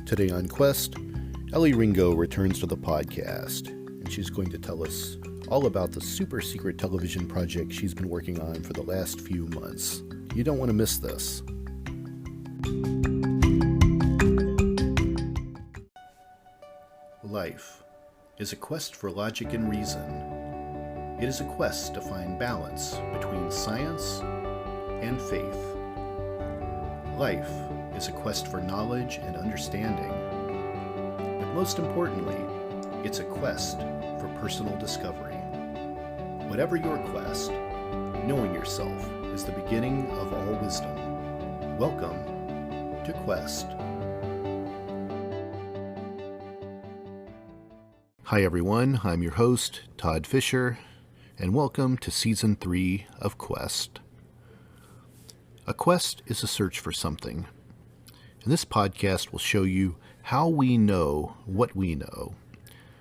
Today on Quest, Elley Ringo returns to the podcast, and she's going to tell us all about the super secret television project she's been working on for the last few months. You don't want to miss this. Life is a quest for logic and reason. It is a quest to find balance between science and faith. Life is a quest for knowledge and understanding. But most importantly, it's a quest for personal discovery. Whatever your quest, knowing yourself is the beginning of all wisdom. Welcome to Quest. Hi everyone, I'm your host, Todd Fischer, and welcome to Season 3 of Quest. A quest is a search for something, and this podcast will show you how we know what we know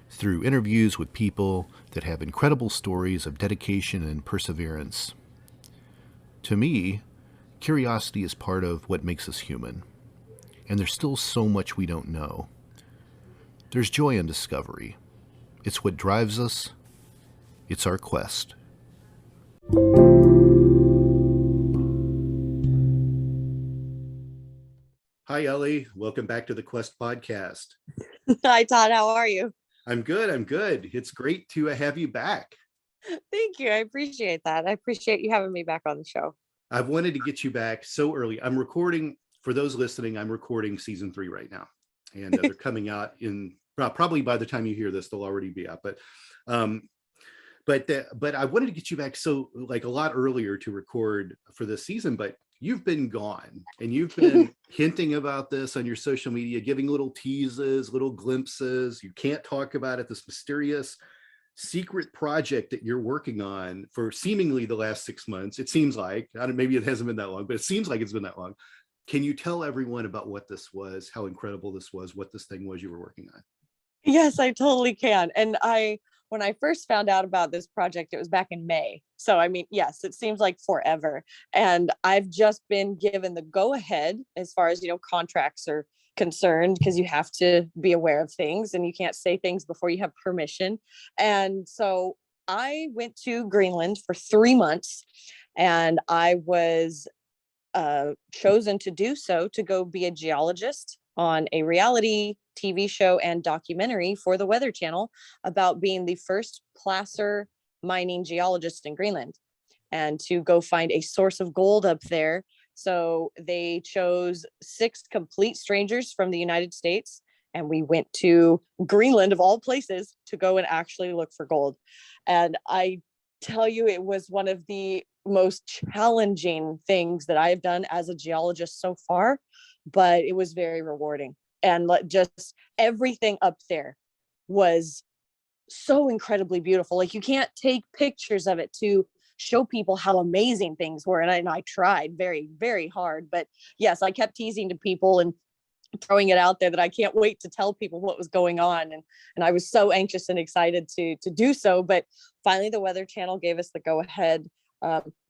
through interviews with people that have incredible stories of dedication and perseverance. To me, curiosity is part of what makes us human, and there's still so much we don't know. There's joy in discovery. It's what drives us. It's our quest. Hi, Elley. Welcome back to the Quest podcast. Hi, Todd. How are you? I'm good. It's great to have you back. Thank you. I appreciate that. I appreciate you having me back on the show. I've wanted to get you back so early. I'm recording, for those listening, I'm recording Season 3 right now. And they're coming out in, probably by the time you hear this, they'll already be out. But I wanted to get you back a lot earlier to record for this season, but you've been gone and you've been hinting about this on your social media, giving little teases, little glimpses. You can't talk about it, this mysterious secret project that you're working on for seemingly the last 6 months. It seems like, maybe it hasn't been that long, but it seems like it's been that long. Can you tell everyone about what this was, how incredible this was, what this thing was you were working on? Yes, I totally can. And when I first found out about this project, it was back in May. So, I mean, yes, it seems like forever. And I've just been given the go ahead as far as, contracts are concerned, because you have to be aware of things and you can't say things before you have permission. And so I went to Greenland for 3 months, and I was chosen to do so to go be a geologist on a reality TV show and documentary for the Weather Channel about being the first placer mining geologist in Greenland, and to go find a source of gold up there. So they chose 6 complete strangers from the United States, and we went to Greenland, of all places, to go and actually look for gold. And I tell you, it was one of the most challenging things that I've done as a geologist so far, but it was very rewarding. And just everything up there was so incredibly beautiful. Like, you can't take pictures of it to show people how amazing things were. And I tried very, very hard. But yes, I kept teasing to people and throwing it out there that I can't wait to tell people what was going on. And I was so anxious and excited to do so. But finally, the Weather Channel gave us the go ahead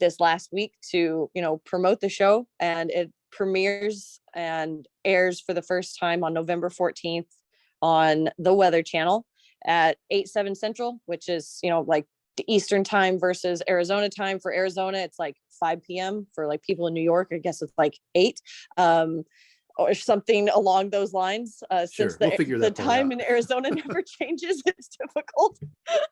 this last week to, promote the show. And it premieres and airs for the first time on November 14th on the Weather Channel at 8/7 Central, which is, like the Eastern time versus Arizona time. For Arizona, it's like 5 p.m. For like people in New York, I guess it's like 8 or something along those lines. Sure. Since the time in Arizona never changes, it's difficult.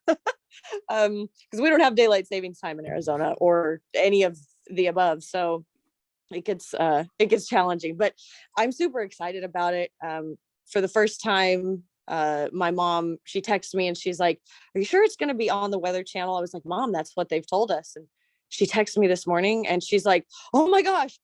Because we don't have daylight savings time in Arizona or any of the above. So it gets challenging, but I'm super excited about it. For the first time, my mom, she texted me and she's like, "Are you sure it's going to be on the Weather Channel?" I was like, "Mom, that's what they've told us." And she texted me this morning and she's like, "Oh my gosh,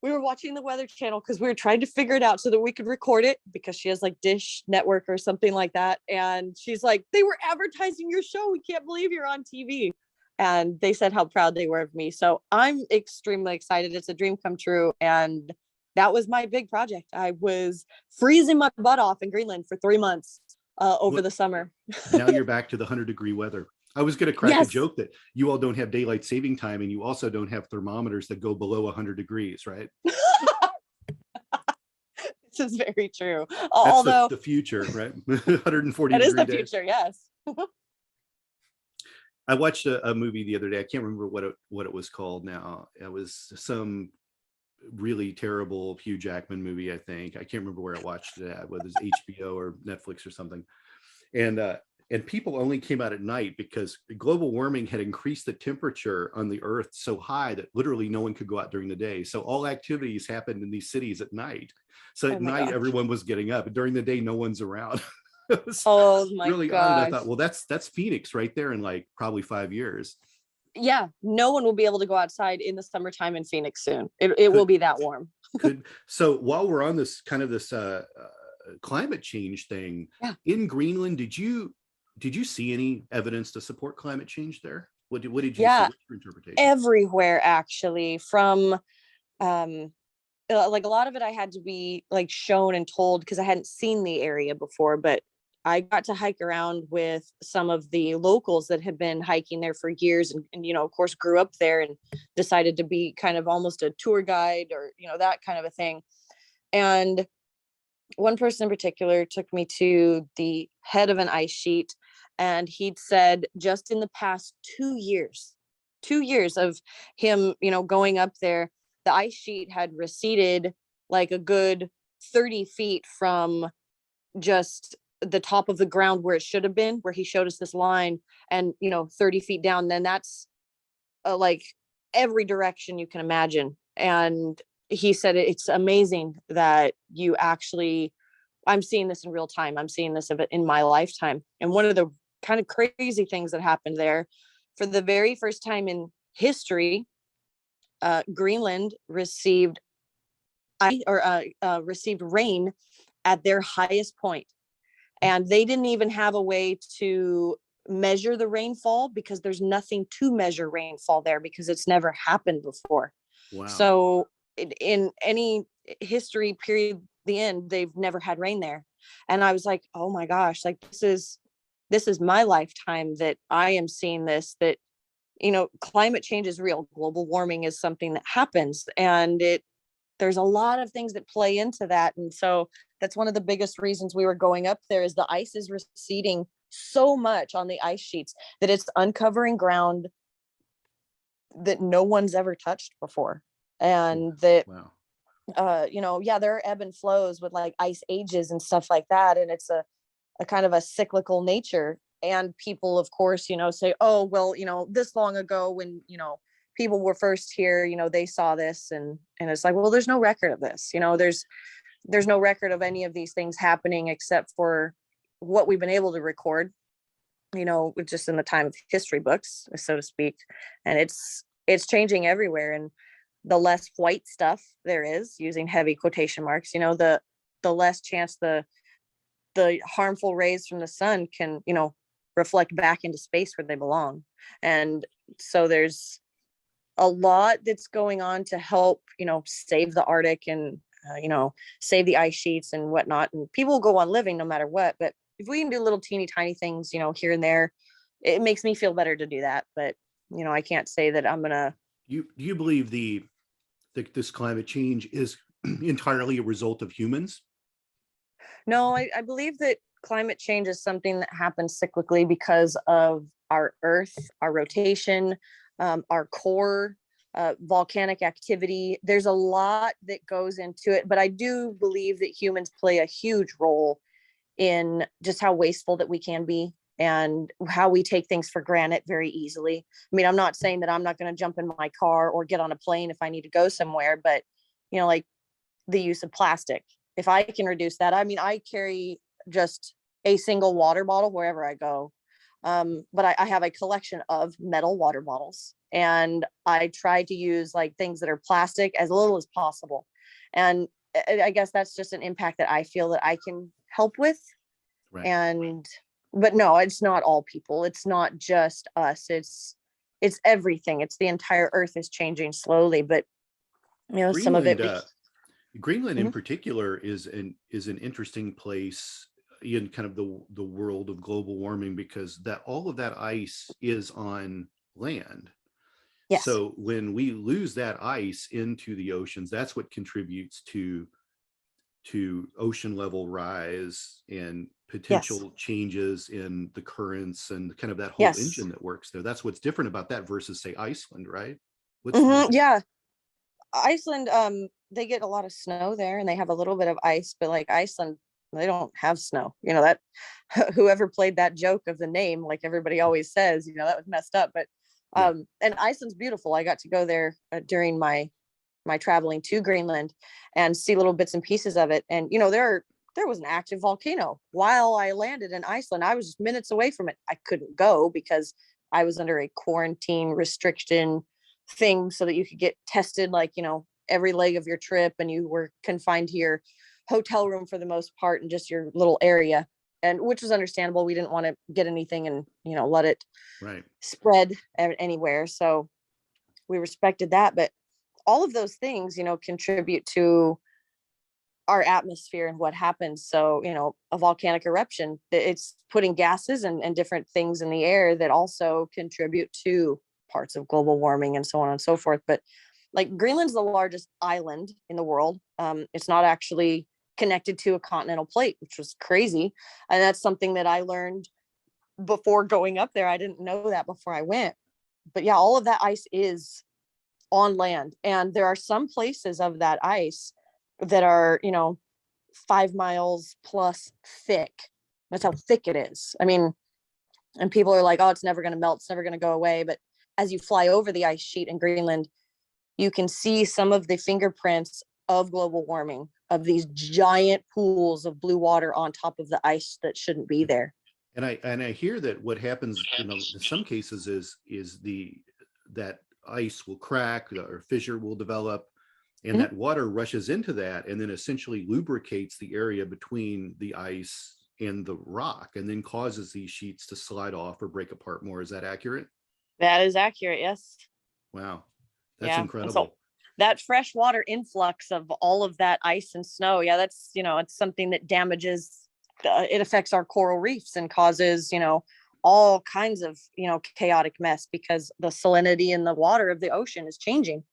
we were watching the Weather Channel because we were trying to figure it out so that we could record it," because she has like Dish Network or something like that. And she's like, "They were advertising your show. We can't believe you're on TV." And they said how proud they were of me. So I'm extremely excited. It's a dream come true. And that was my big project. I was freezing my butt off in Greenland for 3 months over the summer. Now you're back to the 100-degree weather. I was going to crack a joke that you all don't have daylight saving time, and you also don't have thermometers that go below 100 degrees, right? This is very true. That's Although the future, right? 140 that is degree the days. future, yes. I watched a movie the other day. I can't remember what it was called now. It was some really terrible Hugh Jackman movie, I think. I can't remember where I watched it at, whether it's HBO or Netflix or something. And people only came out at night because global warming had increased the temperature on the earth so high that literally no one could go out during the day. So all activities happened in these cities at night. So at night, everyone was getting up. During the day, no one's around. It was really odd. And I thought, well, that's Phoenix right there in like probably 5 years. Yeah, no one will be able to go outside in the summertime in Phoenix soon. It will be that warm. So while we're on this climate change thing, in Greenland, did you see any evidence to support climate change there? What did you see? What's your interpretation? Everywhere, actually, from like a lot of it I had to be like shown and told because I hadn't seen the area before, but I got to hike around with some of the locals that had been hiking there for years and of course grew up there and decided to be kind of almost a tour guide or that kind of a thing. And one person in particular took me to the head of an ice sheet, and he'd said just in the past 2 years of him, going up there, the ice sheet had receded like a good 30 feet from just the top of the ground where it should have been, where he showed us this line, and 30 feet down, then that's like every direction you can imagine. And he said it's amazing that I'm seeing this in real time. I'm seeing this of it in my lifetime. And one of the kind of crazy things that happened there, for the very first time in history, Greenland received rain at their highest point. And they didn't even have a way to measure the rainfall because there's nothing to measure rainfall there because it's never happened before. Wow. So in any history period, the end, they've never had rain there. And I was like, oh my gosh, like this is my lifetime that I am seeing this, that, climate change is real. Global warming is something that happens, and there's a lot of things that play into that. And so that's one of the biggest reasons we were going up there, is the ice is receding so much on the ice sheets that it's uncovering ground that no one's ever touched before. And that, there are ebb and flows with like ice ages and stuff like that. And it's a kind of a cyclical nature. And people, of course, say, oh, well, this long ago when, people were first here, they saw this, and it's like, well, there's no record of this, there's no record of any of these things happening except for what we've been able to record, just in the time of history books, so to speak. And it's changing everywhere. And the less white stuff there is, using heavy quotation marks, the less chance the harmful rays from the sun can, reflect back into space where they belong. And so there's a lot that's going on to help, save the Arctic and, save the ice sheets and whatnot. And people will go on living no matter what. But if we can do little teeny tiny things, here and there, it makes me feel better to do that. But, I can't say that I'm going to. Do you believe this climate change is entirely a result of humans? No, I believe that climate change is something that happens cyclically because of our Earth, our rotation, our core, volcanic activity. There's a lot that goes into it, but I do believe that humans play a huge role in just how wasteful that we can be and how we take things for granted very easily. I mean, I'm not saying that I'm not going to jump in my car or get on a plane if I need to go somewhere, but like the use of plastic, if I can reduce that. I mean, I carry just a single water bottle wherever I go. But I have a collection of metal water bottles, and I try to use like things that are plastic as little as possible. And I guess that's just an impact that I feel that I can help with. Right. But no, it's not all people. It's not just us. It's everything. It's the entire Earth is changing slowly, but Greenland, some of it. Greenland in particular is an interesting place in kind of the world of global warming, because all of that ice is on land. Yes. So when we lose that ice into the oceans, that's what contributes to to ocean level rise and Yes. potential changes in the currents and kind of that whole Yes. engine that works there. That's what's different about that versus, say, Iceland, right? Yeah. Iceland, they get a lot of snow there, and they have a little bit of ice, but like Iceland, they don't have snow. You know, that whoever played that joke of the name, like everybody always says, you know, that was messed up. But Yeah. and Iceland's beautiful. I got to go there during my traveling to Greenland and see little bits and pieces of it. And you know, there was an active volcano while I landed in Iceland. I was just minutes away from it. I couldn't go because I was under a quarantine restriction thing so that you could get tested, like, you know, every leg of your trip, and you were confined to your hotel room for the most part and just your little area, and which was understandable. We didn't want to get anything and, you know, let it Right. spread anywhere, so we respected that. But all of those things, you know, contribute to our atmosphere and what happens. So, you know, a volcanic eruption, it's putting gases and different things in the air that also contribute to parts of global warming and so on and so forth. But like Greenland's the largest island in the world. It's not actually connected to a continental plate, which was crazy. And that's something that I learned before going up there. I didn't know that before I went. But yeah, all of that ice is on land. And there are some places of that ice that are, you know, 5 miles plus thick. That's how thick it is. I mean, and people are like, oh, it's never going to melt. It's never going to go away. But as you fly over the ice sheet in Greenland, you can see some of the fingerprints of global warming, of these giant pools of blue water on top of the ice that shouldn't be there. And I hear that what happens, you know, in some cases is that ice will crack or fissure will develop, and that water rushes into that and then essentially lubricates the area between the ice and the rock, and then causes these sheets to slide off or break apart more. Is that accurate? That is accurate. Yes. Wow, that's incredible. So that freshwater influx of all of that ice and snow, yeah, that's, you know, it's something that damages. It affects our coral reefs and causes, you know, all kinds of, you know, chaotic mess because the salinity in the water of the ocean is changing,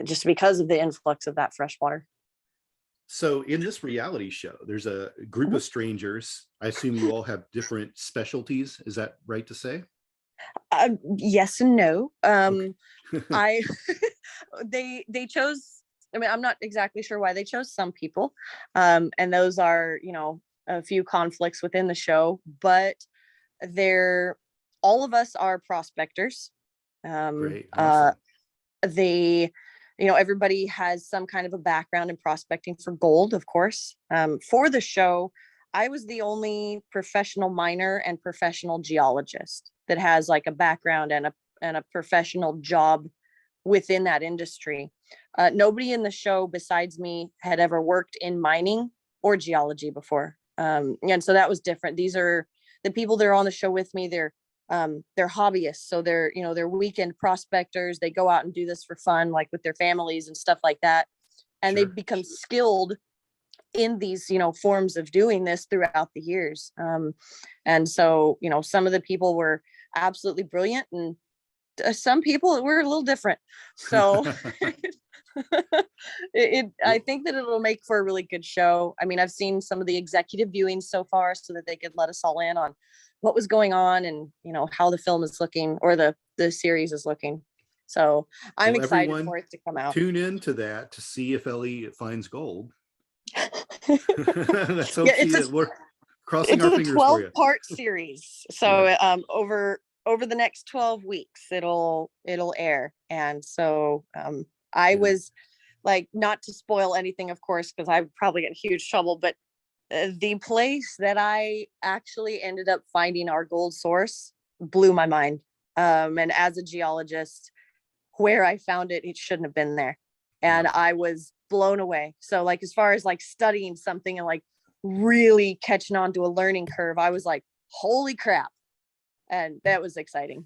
just because of the influx of that fresh water. So in this reality show, there's a group of strangers. I assume you all have different specialties. Is that right to say? Yes and no. Okay. They chose, I mean, I'm not exactly sure why they chose some people. And those are, you know, a few conflicts within the show, but all of us are prospectors. Great. Awesome. You know, everybody has some kind of a background in prospecting for gold, of course. For the show, I was the only professional miner and professional geologist that has like a background and a professional job within that industry. Nobody in the show besides me had ever worked in mining or geology before. And so that was different. These are the people that are on the show with me. They're hobbyists. So they're, you know, they're weekend prospectors. They go out and do this for fun, like with their families and stuff like that. And Sure. they've become skilled in these, you know, forms of doing this throughout the years. And so, you know, some of the people were absolutely brilliant, and some people were a little different. So I think that it'll make for a really good show. I mean, I've seen some of the executive viewings so far so that they could let us all in on what was going on and, you know, how the film is looking, or the series is looking. So I'm excited for it to come out. Tune into that to see if Ellie finds gold. Let's hope we're crossing our fingers for you. It's a 12-part series. So yeah. Over the next 12 weeks, it'll air. And so I was like, not to spoil anything, of course, because I probably get in huge trouble, but the place that I actually ended up finding our gold source blew my mind. And as a geologist, where I found it, it shouldn't have been there. And I was blown away. So like, as far as like studying something and like really catching on to a learning curve, I was like, holy crap. And that was exciting.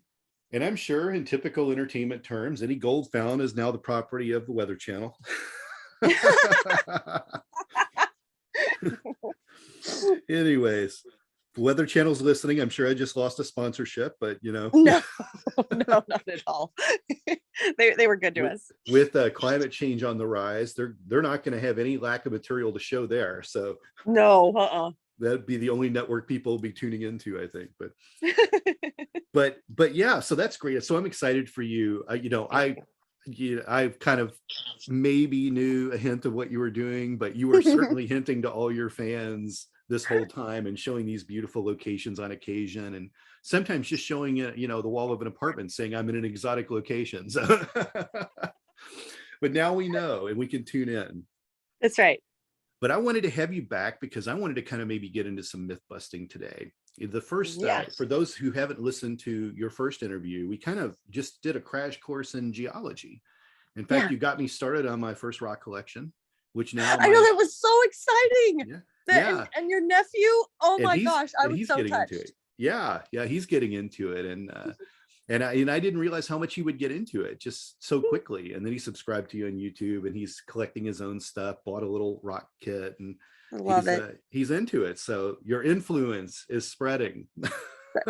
And I'm sure in typical entertainment terms, any gold found is now the property of the Weather Channel. Anyways, Weather Channel's listening. I'm sure I just lost a sponsorship, but No, no, not at all. They were good to us. With climate change on the rise, they're not going to have any lack of material to show there. So No, that'd be the only network people will be tuning into, I think. But yeah, so that's great. So I'm excited for you. I kind of maybe knew a hint of what you were doing, but you were certainly hinting to all your fans this whole time and showing these beautiful locations on occasion, and sometimes just showing it, the wall of an apartment saying I'm in an exotic location. So but now we know and we can tune in. That's right. But I wanted to have you back because I wanted to kind of maybe get into some myth busting today. The first, for those who haven't listened to your first interview, we kind of just did a crash course in geology. In fact, you got me started on my first rock collection, which now I know, that was so exciting. Yeah. And your nephew, oh my gosh, I was so touched. Into it. Yeah, he's getting into it, and I didn't realize how much he would get into it just so quickly. And then he subscribed to you on YouTube, and he's collecting his own stuff, bought a little rock kit, and I love it. He's into it. So your influence is spreading.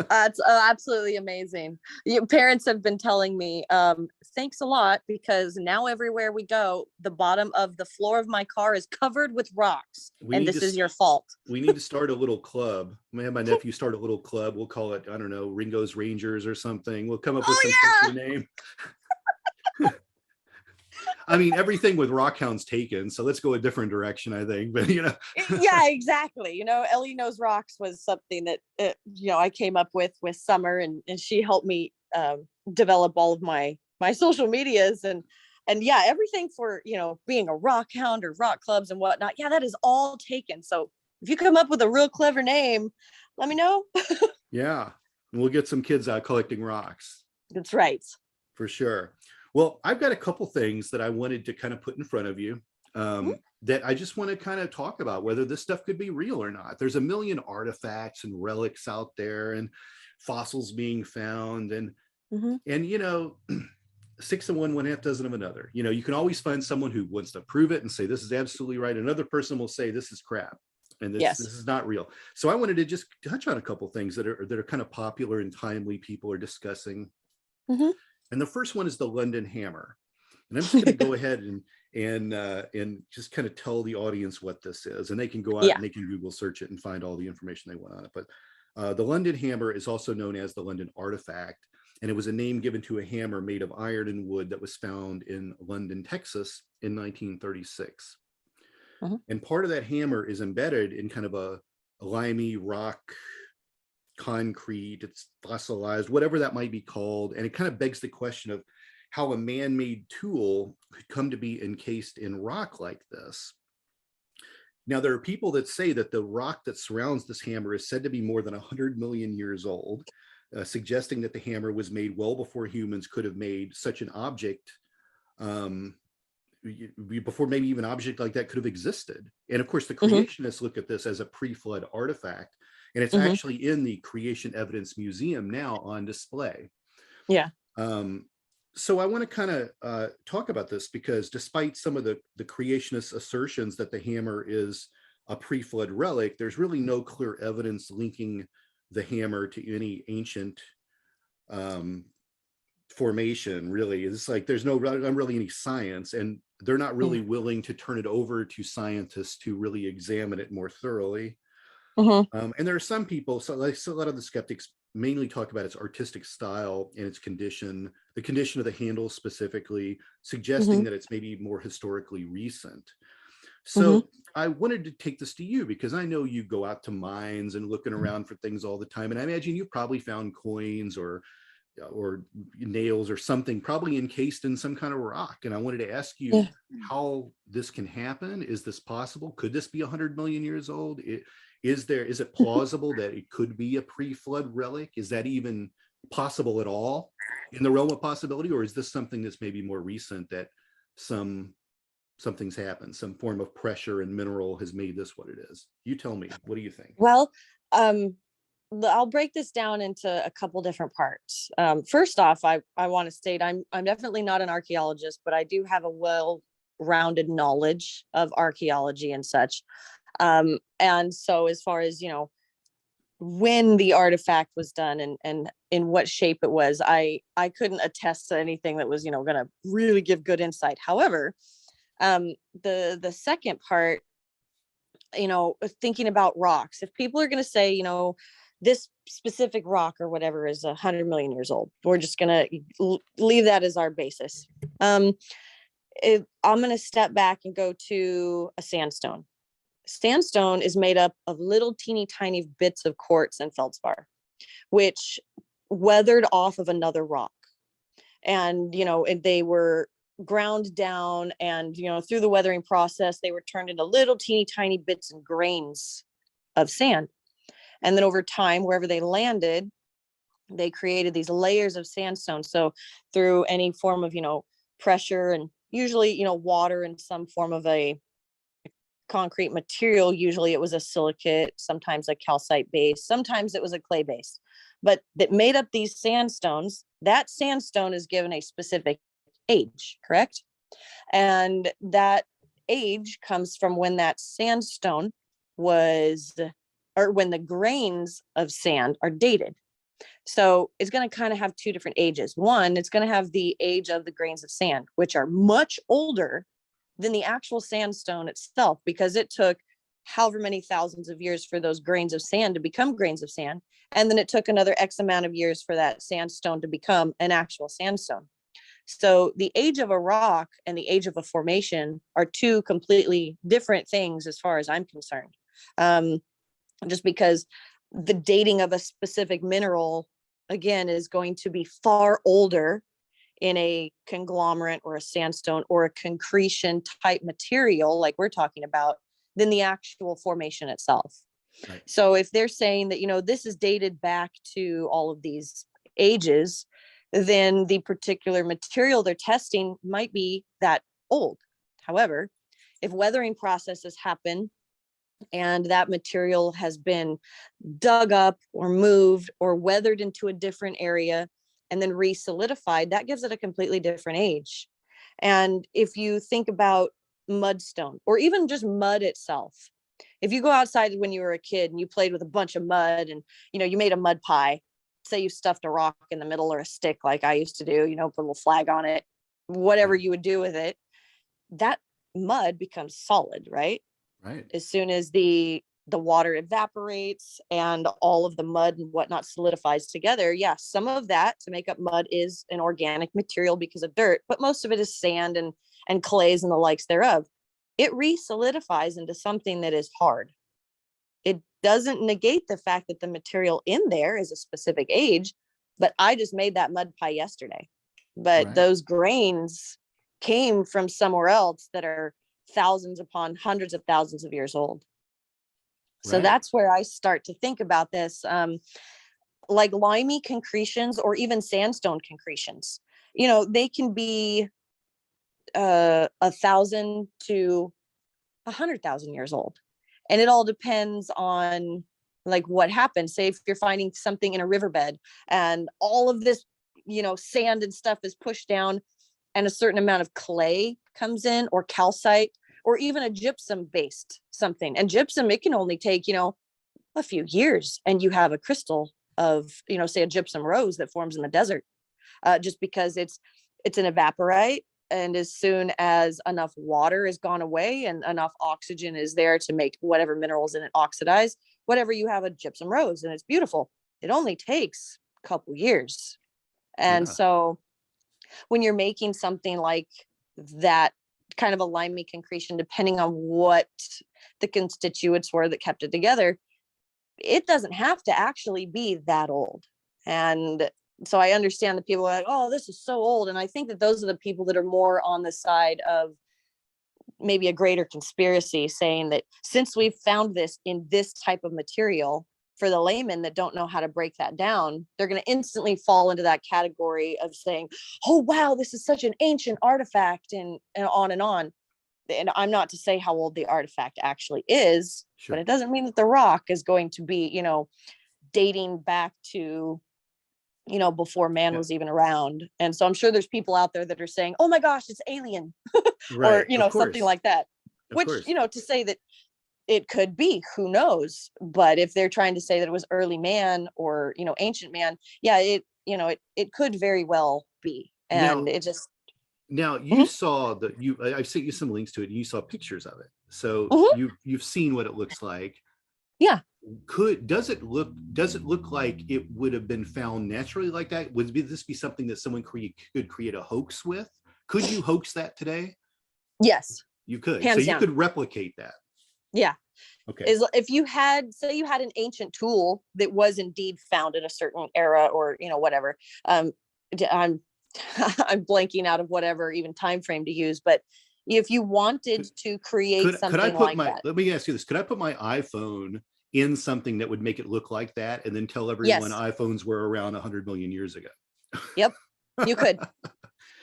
That's absolutely amazing. Your parents have been telling me, thanks a lot, because now everywhere we go, the bottom of the floor of my car is covered with rocks, and this is your fault. We need to start a little club. I'm gonna have my nephew start a little club. We'll call it, I don't know, Ringo's Rangers or something. We'll come up with some catchy name. I mean, everything with Rockhound's taken, so let's go a different direction, I think. But yeah, exactly. Ellie Knows Rocks was something that I came up with Summer, and she helped me develop all of my social medias, and yeah, everything for being a rock hound or rock clubs and whatnot. Yeah, that is all taken. So if you come up with a real clever name, let me know. Yeah, and we'll get some kids out collecting rocks. That's right. For sure. Well, I've got a couple things that I wanted to kind of put in front of you that I just want to kind of talk about whether this stuff could be real or not. There's a million artifacts and relics out there and fossils being found, and 6 of one, 1/2 dozen of another. You can always find someone who wants to prove it and say this is absolutely right. Another person will say this is crap and this is not real. So I wanted to just touch on a couple things that are kind of popular and timely people are discussing. And the first one is the London hammer. And I'm just going to go ahead and just kind of tell the audience what this is. And they can go out and they can Google search it and find all the information they want on it. But the London hammer is also known as the London artifact. And it was a name given to a hammer made of iron and wood that was found in London, Texas in 1936. And part of that hammer is embedded in kind of a limey rock, concrete, it's fossilized, whatever that might be called. And it kind of begs the question of how a man-made tool could come to be encased in rock like this. Now, there are people that say that the rock that surrounds this hammer is said to be more than 100 million years old, suggesting that the hammer was made well before humans could have made such an object, before maybe even an object like that could have existed. And of course, the creationists look at this as a pre-flood artifact. And it's actually in the Creation Evidence Museum now on display. Yeah. So I want to kind of talk about this because despite some of the creationist assertions that the hammer is a pre-flood relic, there's really no clear evidence linking the hammer to any ancient formation, really. It's like there's not really any science, and they're not really willing to turn it over to scientists to really examine it more thoroughly. And there are some people, so a lot of the skeptics mainly talk about its artistic style and its condition, the condition of the handle specifically, suggesting that it's maybe more historically recent. So I wanted to take this to you because I know you go out to mines and looking around for things all the time. And I imagine you've probably found coins or nails or something probably encased in some kind of rock. And I wanted to ask you how this can happen. Is this possible? Could this be 100 million years old? Is it plausible that it could be a pre-flood relic? Is that even possible at all in the realm of possibility? Or is this something that's maybe more recent that something's happened, some form of pressure and mineral has made this what it is? You tell me, what do you think? Well, I'll break this down into a couple different parts. First off, I want to state I'm definitely not an archaeologist, but I do have a well-rounded knowledge of archaeology and such. And so as far as, when the artifact was done and in what shape it was. I couldn't attest to anything that was, going to really give good insight. However, the second part, thinking about rocks, if people are going to say, this specific rock or whatever is 100 million years old, we're just going to leave that as our basis. I'm going to step back and go to a sandstone. Sandstone is made up of little teeny tiny bits of quartz and feldspar, which weathered off of another rock. And, they were ground down and, through the weathering process, they were turned into little teeny tiny bits and grains of sand. And then over time, wherever they landed, they created these layers of sandstone. So through any form of, pressure and usually, water and some form of a concrete material, usually it was a silicate, sometimes a calcite base, sometimes it was a clay base, but that made up these sandstones. That sandstone is given a specific age, correct? And that age comes from when that sandstone was, or when the grains of sand are dated. So it's going to kind of have two different ages. One, it's going to have the age of the grains of sand, which are much older than the actual sandstone itself, because it took however many thousands of years for those grains of sand to become grains of sand. And then it took another X amount of years for that sandstone to become an actual sandstone. So the age of a rock and the age of a formation are two completely different things as far as I'm concerned. Just because the dating of a specific mineral, again, is going to be far older in a conglomerate or a sandstone or a concretion type material like we're talking about than the actual formation itself. Right. So if they're saying that, this is dated back to all of these ages, then the particular material they're testing might be that old. However, if weathering processes happen and that material has been dug up or moved or weathered into a different area and then re-solidified, that gives it a completely different age. And if you think about mudstone or even just mud itself, if you go outside when you were a kid and you played with a bunch of mud and, you made a mud pie, say you stuffed a rock in the middle or a stick like I used to do, put a little flag on it, whatever you would do with it, that mud becomes solid, right? Right. As soon as the water evaporates and all of the mud and whatnot solidifies together. Yes, some of that to make up mud is an organic material because of dirt, but most of it is sand and clays and the likes thereof. It re-solidifies into something that is hard. It doesn't negate the fact that the material in there is a specific age, but I just made that mud pie yesterday. But right. Those grains came from somewhere else that are thousands upon hundreds of thousands of years old. So right. That's where I start to think about this, like limey concretions or even sandstone concretions. They can be 1,000 to 100,000 years old. And it all depends on like what happens. Say if you're finding something in a riverbed and all of this, sand and stuff is pushed down and a certain amount of clay comes in or calcite, or even a gypsum based something. And gypsum, it can only take, a few years and you have a crystal of, say a gypsum rose that forms in the desert, just because it's an evaporite. And as soon as enough water is gone away and enough oxygen is there to make whatever minerals in it oxidize, whatever, you have a gypsum rose and it's beautiful. It only takes a couple years. And so when you're making something like that, kind of a limey concretion, depending on what the constituents were that kept it together, it doesn't have to actually be that old. And so I understand that people are like, oh, this is so old. And I think that those are the people that are more on the side of maybe a greater conspiracy, saying that since we've found this in this type of material, for the laymen that don't know how to break that down, they're going to instantly fall into that category of saying, oh, wow, this is such an ancient artifact and on and on. And I'm not to say how old the artifact actually is, sure, but it doesn't mean that the rock is going to be, dating back to, before man was even around. And so I'm sure there's people out there that are saying, oh my gosh, it's alien, right, or, something like that, which, to say that it could be, who knows? But if they're trying to say that it was early man or, ancient man, yeah, it could very well be. And Now, it just, now you Mhm. saw I've sent you some links to it, and you saw pictures of it. So Mhm. you've seen what it looks like. Yeah. Does it look like it would have been found naturally like that? Would this be something that someone could create a hoax with? Could you hoax that today? Yes. You could. So Hands you down. could replicate that. Yeah. Okay. If you had, say you had an ancient tool that was indeed found in a certain era or, whatever, I'm I'm blanking out of whatever even time frame to use, but if you wanted to create Could I something put like that, let me ask you this. Could I put my iPhone in something that would make it look like that, and then tell everyone yes, iPhones were around 100 million years ago? yep, you could.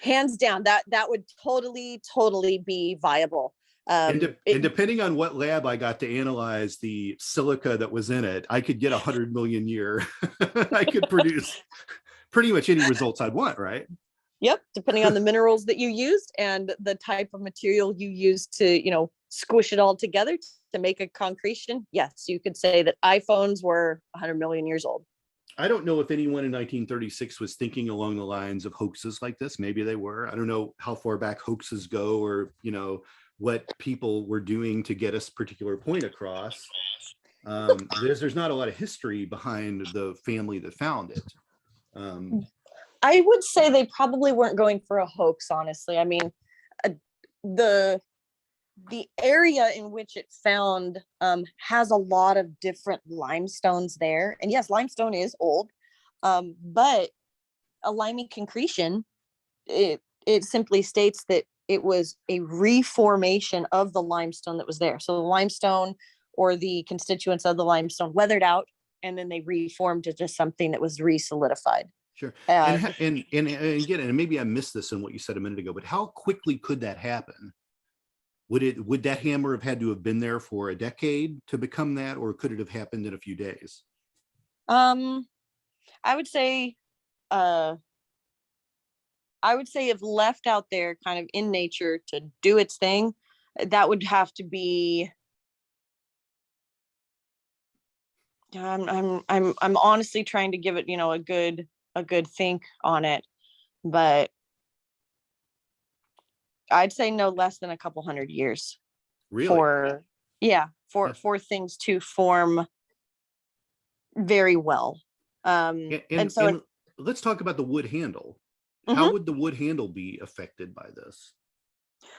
Hands down, that would totally be viable. And depending on what lab I got to analyze the silica that was in it, I could get 100 million year. I could produce pretty much any results I'd want, right? Yep, depending on the minerals that you used and the type of material you used to, squish it all together to make a concretion. Yes, you could say that iPhones were 100 million years old. I don't know if anyone in 1936 was thinking along the lines of hoaxes like this. Maybe they were. I don't know how far back hoaxes go, or what people were doing to get a particular point across. There's not a lot of history behind the family that found it. I would say they probably weren't going for a hoax, honestly. I mean, the area in which it found has a lot of different limestones there. And yes, limestone is old, but a limey concretion, it simply states that it was a reformation of the limestone that was there. So the limestone or the constituents of the limestone weathered out, and then they reformed into something that was re-solidified. Sure. And And again, and maybe I missed this in what you said a minute ago, but how quickly could that happen? Would that hammer have had to have been there for a decade to become that, or could it have happened in a few days? I would say if left out there kind of in nature to do its thing, that would have to be, I'm honestly trying to give it, a good think on it, but I'd say no less than a couple hundred years. Really? For things to form very well. And let's talk about the wood handle. How would the wood handle be affected by this?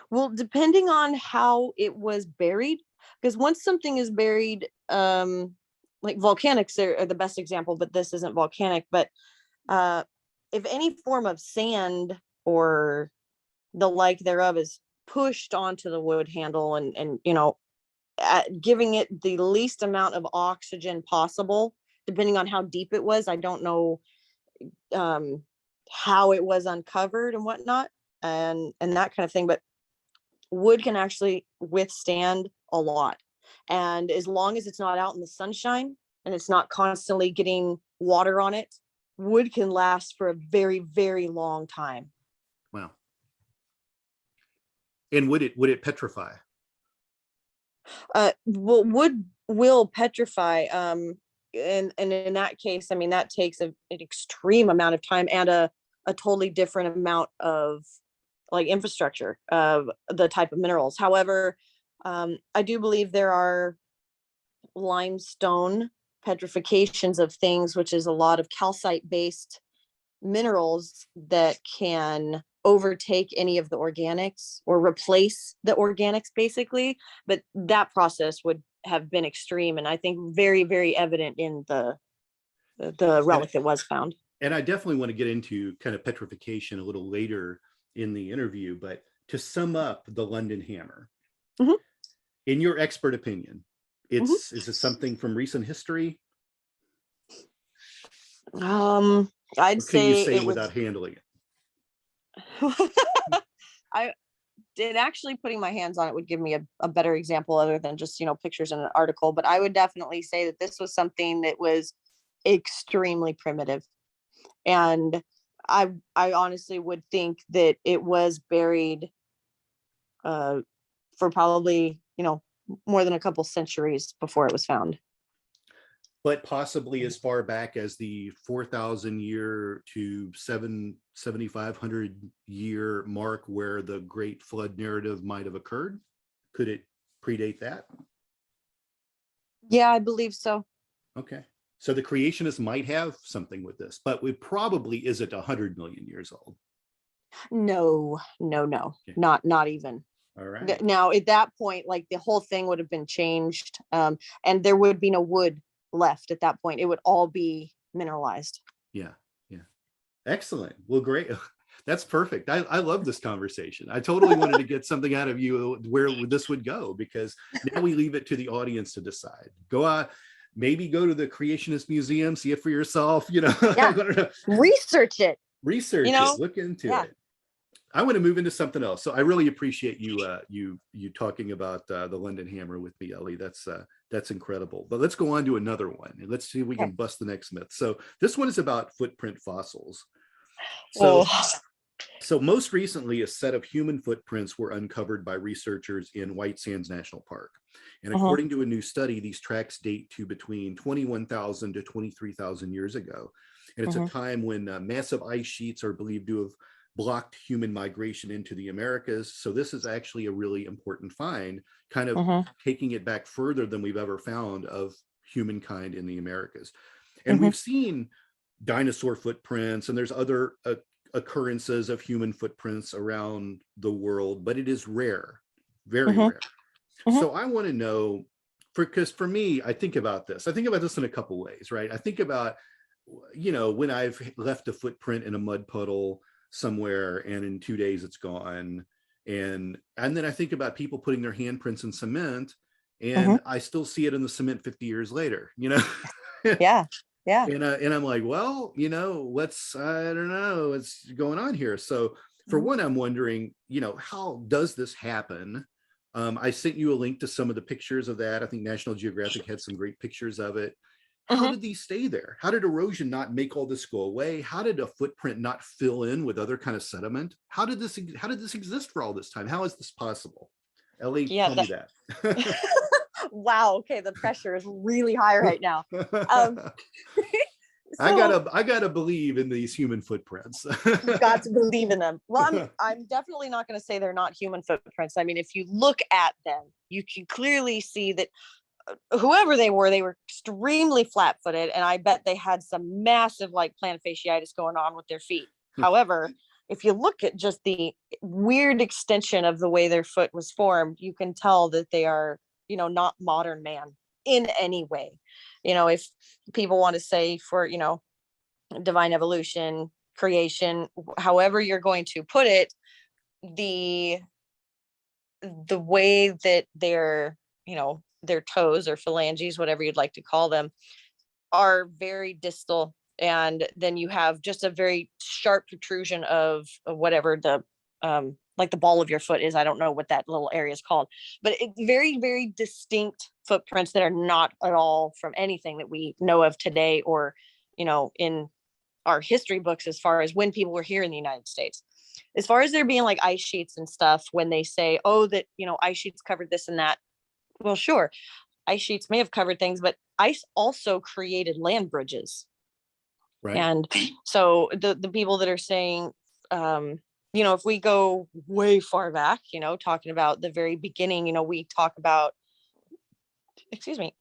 Well, depending on how it was buried, because once something is buried, like volcanics are the best example, but this isn't volcanic, but if any form of sand or the like thereof is pushed onto the wood handle and giving it the least amount of oxygen possible, depending on how deep it was. I don't know how it was uncovered and whatnot, and that kind of thing, but wood can actually withstand a lot. And as long as it's not out in the sunshine and it's not constantly getting water on it, wood can last for a very, very long time. Wow. And would it petrify? Well, wood will petrify. And in that case, I mean, that takes an extreme amount of time and a totally different amount of like infrastructure of the type of minerals. However, I do believe there are limestone petrifications of things, which is a lot of calcite based minerals that can overtake any of the organics or replace the organics basically. But that process would have been extreme, and I think very, very evident in the relic that was found. And I definitely want to get into kind of petrification a little later in the interview, but to sum up the London hammer, in your expert opinion, is it something from recent history? I'd say it without handling it. I did actually putting my hands on it would give me a better example other than just pictures in an article, but I would definitely say that this was something that was extremely primitive, and I honestly would think that it was buried for probably more than a couple centuries before it was found. But possibly as far back as the 4,000 year to 7,500 year mark where the Great Flood narrative might have occurred? Could it predate that? Yeah, I believe so. Okay. So the creationists might have something with this, but it probably isn't 100 million years old. No, Okay. not even. All right. Now, at that point, like the whole thing would have been changed, and there would be no wood left at that point. It would all be mineralized. Yeah. Excellent. Well, great. That's perfect. I love this conversation. I totally wanted to get something out of you where this would go, because now we leave it to the audience to decide. Go out, maybe go to the Creationist Museum, see it for yourself, Yeah. I don't know. Research it. It, look into it. I want to move into something else. So I really appreciate you talking about the London Hammer with me, Elley. That's incredible. But let's go on to another one and let's see if we can bust the next myth. So this one is about footprint fossils. So most recently, a set of human footprints were uncovered by researchers in White Sands National Park. And according to a new study, these tracks date to between 21,000 to 23,000 years ago. And it's a time when massive ice sheets are believed to have blocked human migration into the Americas. So this is actually a really important find, kind of taking it back further than we've ever found of humankind in the Americas. And we've seen dinosaur footprints, and there's other occurrences of human footprints around the world, but it is rare, very rare. So I want to know, because for me, I think about this in a couple ways, right? I think about, when I've left a footprint in a mud puddle somewhere and in 2 days it's gone. And then I think about people putting their handprints in cement and I still see it in the cement 50 years later, Yeah. And I'm like, well, I don't know what's going on here. So for one, I'm wondering, how does this happen? I sent you a link to some of the pictures of that. I think National Geographic had some great pictures of it. How did these stay there? How did erosion not make all this go away? How did a footprint not fill in with other kind of sediment? How did this exist for all this time? How is this possible? Elley, tell me that. Wow. Okay. The pressure is really high right now. I gotta believe in these human footprints. You've got to believe in them. Well, I'm definitely not going to say they're not human footprints. I mean, if you look at them, you can clearly see that whoever they were extremely flat-footed, and I bet they had some massive like plantar fasciitis going on with their feet. However, if you look at just the weird extension of the way their foot was formed, you can tell that they are, not modern man in any way. If people want to say for, divine evolution, creation, however you're going to put it, the way that their toes or phalanges, whatever you'd like to call them, are very distal. And then you have just a very sharp protrusion of whatever the like the ball of your foot is. I don't know what that little area is called, but it's very, very distinct footprints that are not at all from anything that we know of today or, in our history books as far as when people were here in the United States. As far as there being like ice sheets and stuff, when they say, oh, that, ice sheets covered this and that. Well, sure, ice sheets may have covered things, but ice also created land bridges. Right. And so the people that are saying, if we go way far back, talking about the very beginning, we talk about,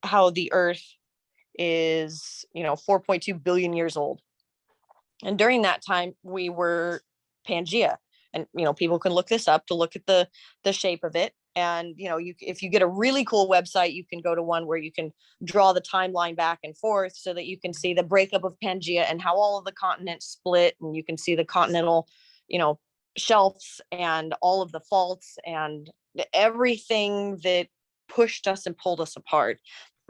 how the earth is, 4.2 billion years old. And during that time, we were Pangea. And, people can look this up to look at the shape of it. And, if you get a really cool website, you can go to one where you can draw the timeline back and forth so that you can see the breakup of Pangea and how all of the continents split. And you can see the continental, shelves and all of the faults and everything that pushed us and pulled us apart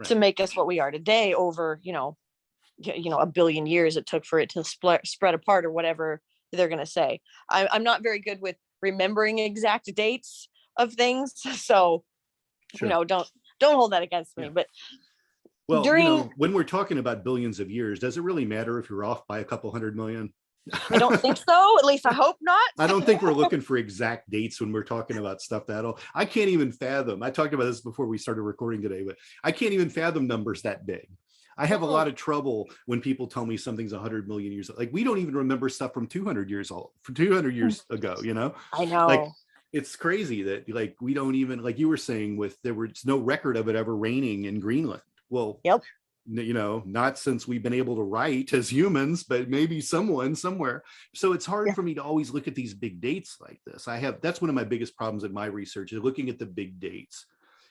to make us what we are today over, a billion years it took for it to spread apart or whatever they're going to say. I'm not very good with remembering exact dates of things. So, don't hold that against me. But well, when we're talking about billions of years, does it really matter if you're off by a couple 100 million? I don't think so. At least I hope not. I don't think we're looking for exact dates when we're talking about stuff that old. I can't even fathom. I talked about this before we started recording today, but I can't even fathom numbers that big. I have a lot of trouble when people tell me something's 100 million years old. Like, we don't even remember stuff from 200 years old, from 200 years ago, you know? I know. Like, it's crazy that, like, we don't even, like you were saying, there was no record of it ever raining in Greenland. Well, yep. You know, not since we've been able to write as humans, but maybe someone somewhere. So it's hard for me to always look at these big dates like this. That's one of my biggest problems in my research, is looking at the big dates.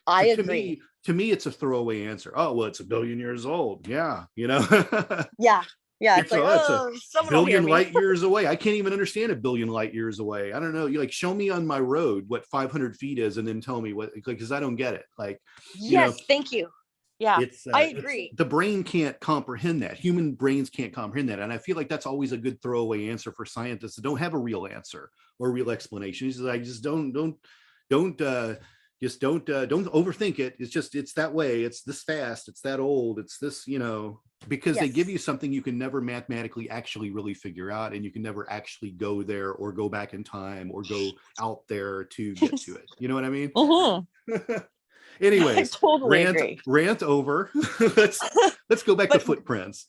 I agree. To me, it's a throwaway answer. Oh, well, it's 1 billion years old. Yeah, you know. Yeah. It's a billion light years away. I can't even understand 1 billion light years away. I don't know. You, like, show me on my road what 500 feet is, and then tell me what, because I don't get it. Like, yes, thank you. Yeah, I agree. The brain can't comprehend that. Human brains can't comprehend that. And I feel like that's always a good throwaway answer for scientists that don't have a real answer or real explanation. It's like, just don't overthink it. It's that way. It's this fast. It's that old. It's this, you know, because they give you something you can never mathematically actually really figure out, and you can never actually go there or go back in time or go out there to get to it. You know what I mean? Anyways, totally rant over. let's go back to footprints.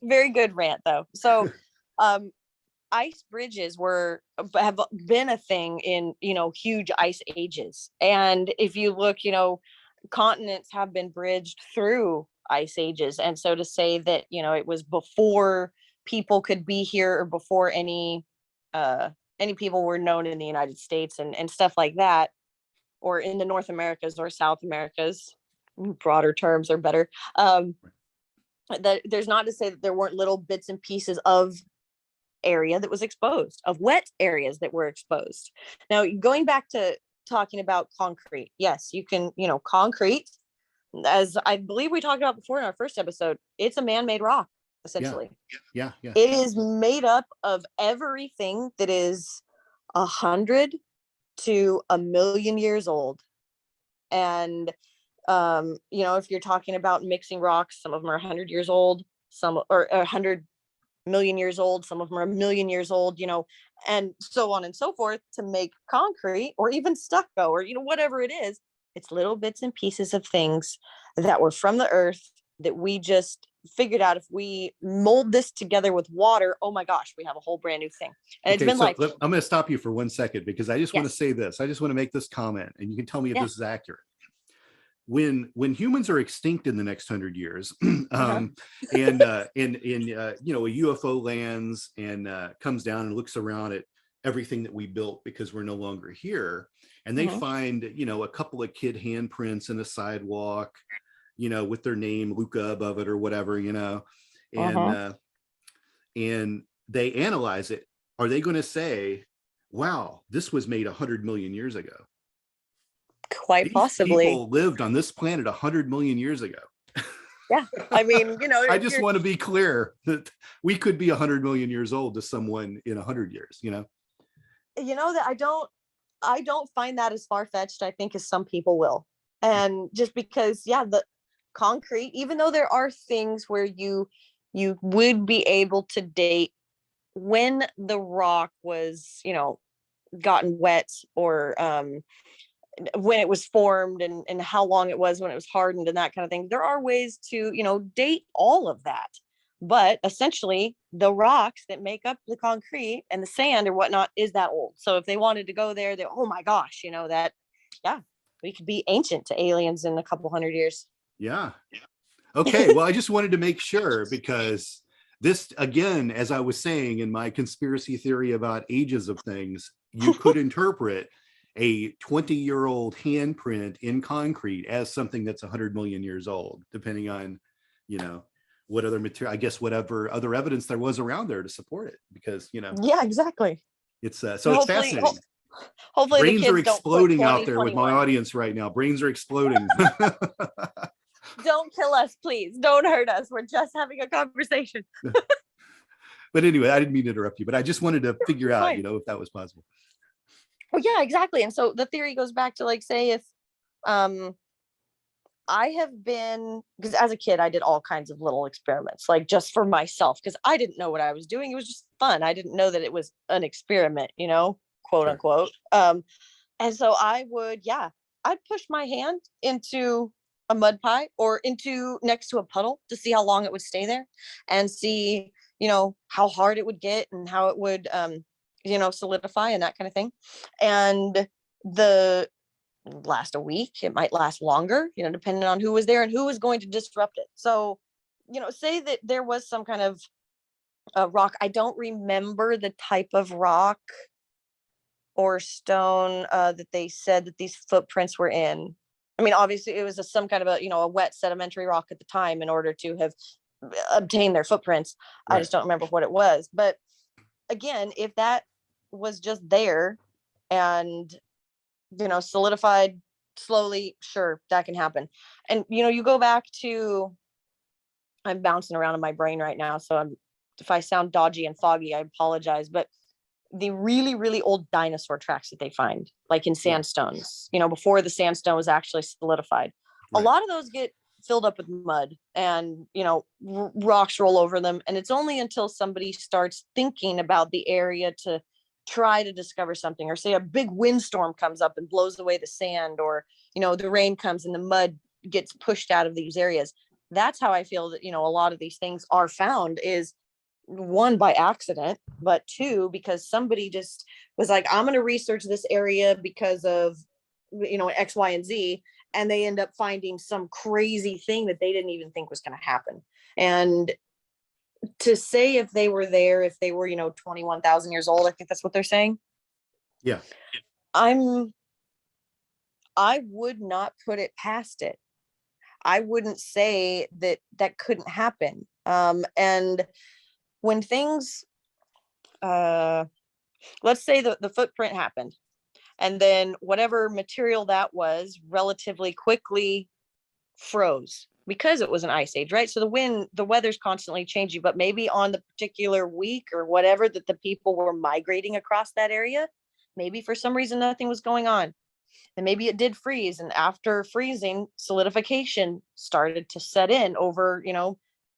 Very good rant, though. So ice bridges have been a thing in, you know, huge ice ages. And if you look, you know, continents have been bridged through ice ages. And so to say that, you know, it was before people could be here, or before any people were known in the United States and stuff like that, or in the North Americas or South Americas, broader terms are better. That there's not to say that there weren't little bits and pieces of area that was exposed, of wet areas that were exposed. Now, going back to talking about concrete, yes, you can, you know, concrete, as I believe we talked about before in our first episode, it's a man-made rock, essentially. Yeah. It is made up of everything that is 100 to 1 million years old. And you know, if you're talking about mixing rocks, some of them are 100 years old, some or 100 million years old, some of them are 1 million years old, you know, and so on and so forth, to make concrete or even stucco, or, you know, whatever it is. It's little bits and pieces of things that were from the earth that we just figured out, if we mold this together with water, oh my gosh, we have a whole brand new thing. And it's been I'm going to stop you for 1 second, because I just want to say this. I just want to make this comment, and you can tell me if this is accurate. When humans are extinct in the next 100 years, and you know, a UFO lands and comes down and looks around at everything that we built because we're no longer here, and they find, you know, a couple of kid handprints in a sidewalk, you know, with their name Luca above it or whatever, you know, and they analyze it. Are they going to say, wow, this was made 100 million years ago? Quite These possibly. People lived on this planet 100 million years ago. Yeah. I mean, you know, I just want to be clear that we could be 100 million years old to someone in 100 years, you know? You know, that I don't find that as far-fetched, I think, as some people will. And just because, the concrete, even though there are things where you would be able to date when the rock was, you know, gotten wet, or when it was formed, and how long it was when it was hardened, and that kind of thing. There are ways to, you know, date all of that. But essentially, the rocks that make up the concrete and the sand or whatnot is that old. So if they wanted to go there, oh my gosh, you know, that, we could be ancient to aliens in a couple hundred years. Yeah. Okay. Well, I just wanted to make sure, because this, again, as I was saying in my conspiracy theory about ages of things, you could interpret a 20-year-old handprint in concrete as something that's 100 million years old, depending on, you know, what other material, I guess, whatever other evidence there was around there to support it, because, you know. Yeah, exactly. It's so it's fascinating. Hopefully brains the kids are exploding don't put 20, out there with my 21. audience right now. Brains are exploding. Don't kill us, please. Don't hurt us. We're just having a conversation. But anyway, I didn't mean to interrupt you, but I just wanted to figure out, you know, if that was possible. Well, yeah, exactly. And so the theory goes back to, like, say if I have been, because as a kid, I did all kinds of little experiments, like just for myself, because I didn't know what I was doing. It was just fun. I didn't know that it was an experiment, quote Sure. unquote. And so I would, yeah, I'd push my hand into a mud pie or into next to a puddle to see how long it would stay there and see, how hard it would get and how it would, solidify and that kind of thing. And the last a week, it might last longer, depending on who was there and who was going to disrupt it. So, say that there was some kind of rock. I don't remember the type of rock or stone that they said that these footprints were in. I mean, obviously it was some kind of a wet sedimentary rock at the time in order to have obtained their footprints. I Right. just don't remember what it was. But again, if that was just there and solidified slowly, sure, that can happen. And you go back to, I'm bouncing around in my brain right now, so if I sound dodgy and foggy, I apologize, but the really, really old dinosaur tracks that they find, like in Yeah. sandstones, before the sandstone was actually solidified, a Right. lot of those get filled up with mud and, rocks roll over them. And it's only until somebody starts thinking about the area to try to discover something, or say a big windstorm comes up and blows away the sand, or, the rain comes and the mud gets pushed out of these areas. That's how I feel that, a lot of these things are found, is one, by accident, but two, because somebody just was like, I'm going to research this area because of, X, Y, and Z. And they end up finding some crazy thing that they didn't even think was going to happen. And to say if they were there, if they were, 21,000 years old, I think that's what they're saying. Yeah. I would not put it past it. I wouldn't say that couldn't happen. And when things, let's say the footprint happened, and then whatever material that was relatively quickly froze because it was an ice age, right? So the weather's constantly changing, but maybe on the particular week or whatever that the people were migrating across that area, maybe for some reason nothing was going on. And maybe it did freeze. And after freezing, solidification started to set in over,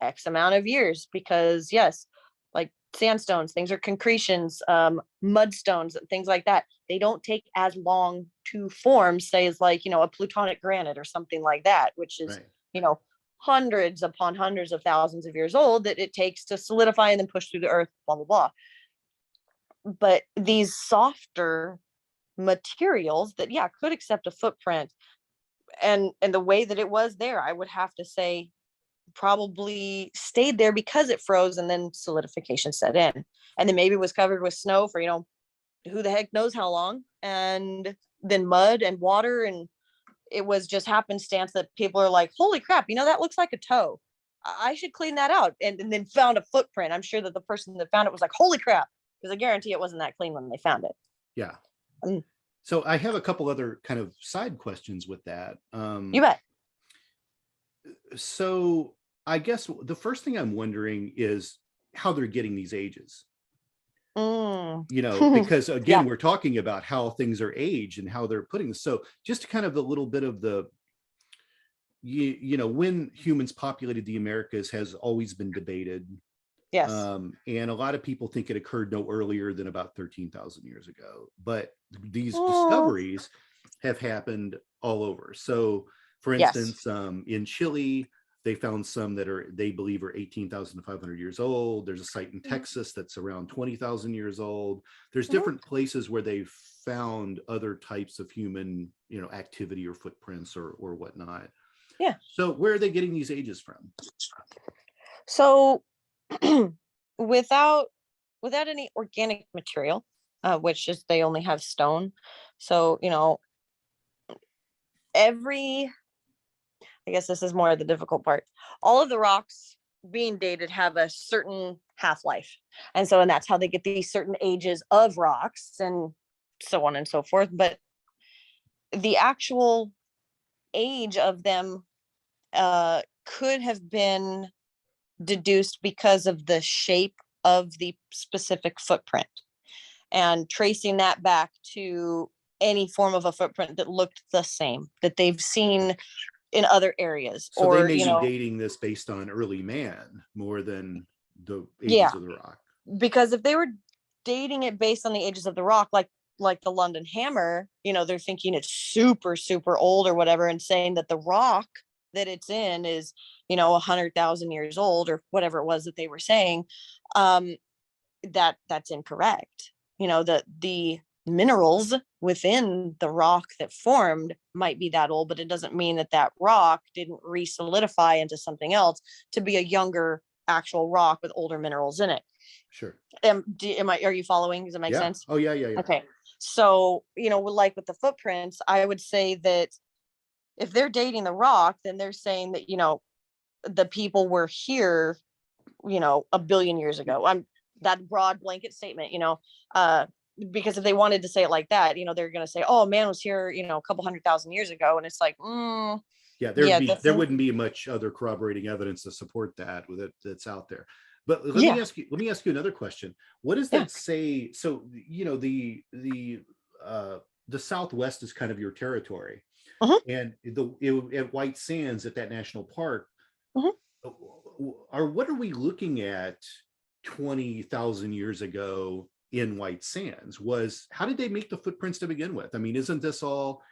X amount of years, because yes, like sandstones, things are concretions, mudstones, things like that. They don't take as long to form, say, as like, a plutonic granite or something like that, which is, Right. hundreds upon hundreds of thousands of years old that it takes to solidify and then push through the earth, blah, blah, blah. But these softer materials that, yeah, could accept a footprint, and the way that it was there, I would have to say probably stayed there because it froze and then solidification set in, and then maybe was covered with snow for, who the heck knows how long, and then mud and water, and it was just happenstance that people are like, holy crap, that looks like a toe, I should clean that out, and then found a footprint. I'm sure that the person that found it was like, holy crap, because I guarantee it wasn't that clean when they found it. Yeah. Mm. So I have a couple other kind of side questions with that. You bet. So I guess the first thing I'm wondering is how they're getting these ages. Because again, Yeah. we're talking about how things are aged and how they're putting this. So just kind of a little bit of the, when humans populated the Americas has always been debated. Yes. And a lot of people think it occurred no earlier than about 13,000 years ago. But these discoveries have happened all over. So, for instance, in Chile, they found some that they believe are 18,500 years old. There's a site in Texas that's around 20,000 years old. There's different places where they've found other types of human, activity or footprints or whatnot. Yeah. So where are they getting these ages from? So without any organic material, which is they only have stone. So, I guess this is more of the difficult part. All of the rocks being dated have a certain half-life. And that's how they get these certain ages of rocks and so on and so forth. But the actual age of them could have been deduced because of the shape of the specific footprint, and tracing that back to any form of a footprint that looked the same that they've seen in other areas. So they or, may you be know, dating this based on early man more than the yeah, ages of the rock. because if they were dating it based on the ages of the rock, like the London Hammer, you know, they're thinking it's super, super old or whatever, and saying that the rock that it's in is, you know, 100,000 years old or whatever it was that they were saying. That's incorrect. You know, the minerals within the rock that formed might be that old, but it doesn't mean that that rock didn't re-solidify into something else to be a younger actual rock with older minerals in it. Sure. Are you following? Does it make Yeah. sense? Oh, yeah. Okay. So, you know, like with the footprints, I would say that if they're dating the rock, then they're saying that, you know, the people were here, you know, a billion years ago. That broad blanket statement, you know, because if they wanted to say it like that, you know, they're going to say, oh, man was here, you know, a couple 100,000 years ago. And it's like, yeah, there wouldn't be much other corroborating evidence to support that that's out there. But let me ask you another question. What does that say? So, you know, the Southwest is kind of your territory, and at White Sands, at that national park, what are we looking at 20,000 years ago in White Sands? How did they make the footprints to begin with? I mean, isn't this all,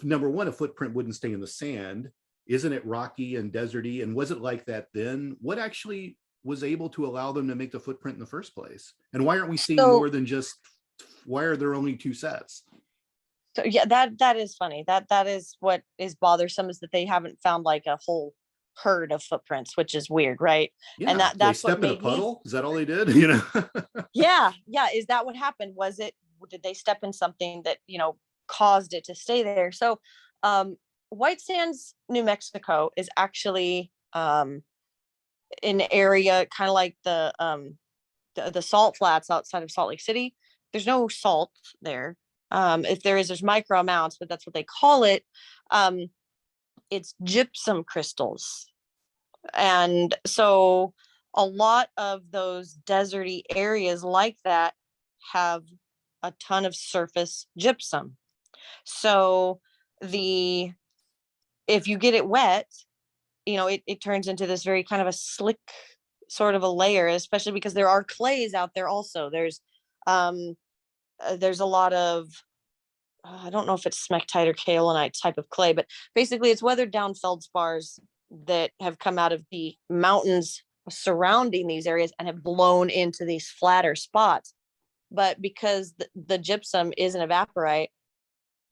number one, a footprint wouldn't stay in the sand? Isn't it rocky and deserty? And was it like that then? What actually was able to allow them to make the footprint in the first place? And why aren't we seeing more than just, why are there only two sets? So yeah, that is funny. That is what is bothersome, is that they haven't found like a whole herd of footprints, which is weird, right? Yeah, and that's they step what in a made puddle. Is that all they did? You know? yeah. Is that what happened? Did they step in something that, you know, caused it to stay there? So White Sands, New Mexico is actually an area kind of like the salt flats outside of Salt Lake City. There's no salt there. If there is, there's micro amounts, but that's what they call it. It's gypsum crystals. And so a lot of those deserty areas like that have a ton of surface gypsum. So if you get it wet, you know, it turns into this very kind of a slick sort of a layer, especially because there are clays out there also. There's a lot of, I don't know if it's smectite or kaolinite type of clay, but basically it's weathered down feldspars that have come out of the mountains surrounding these areas and have blown into these flatter spots. But because the gypsum is an evaporite,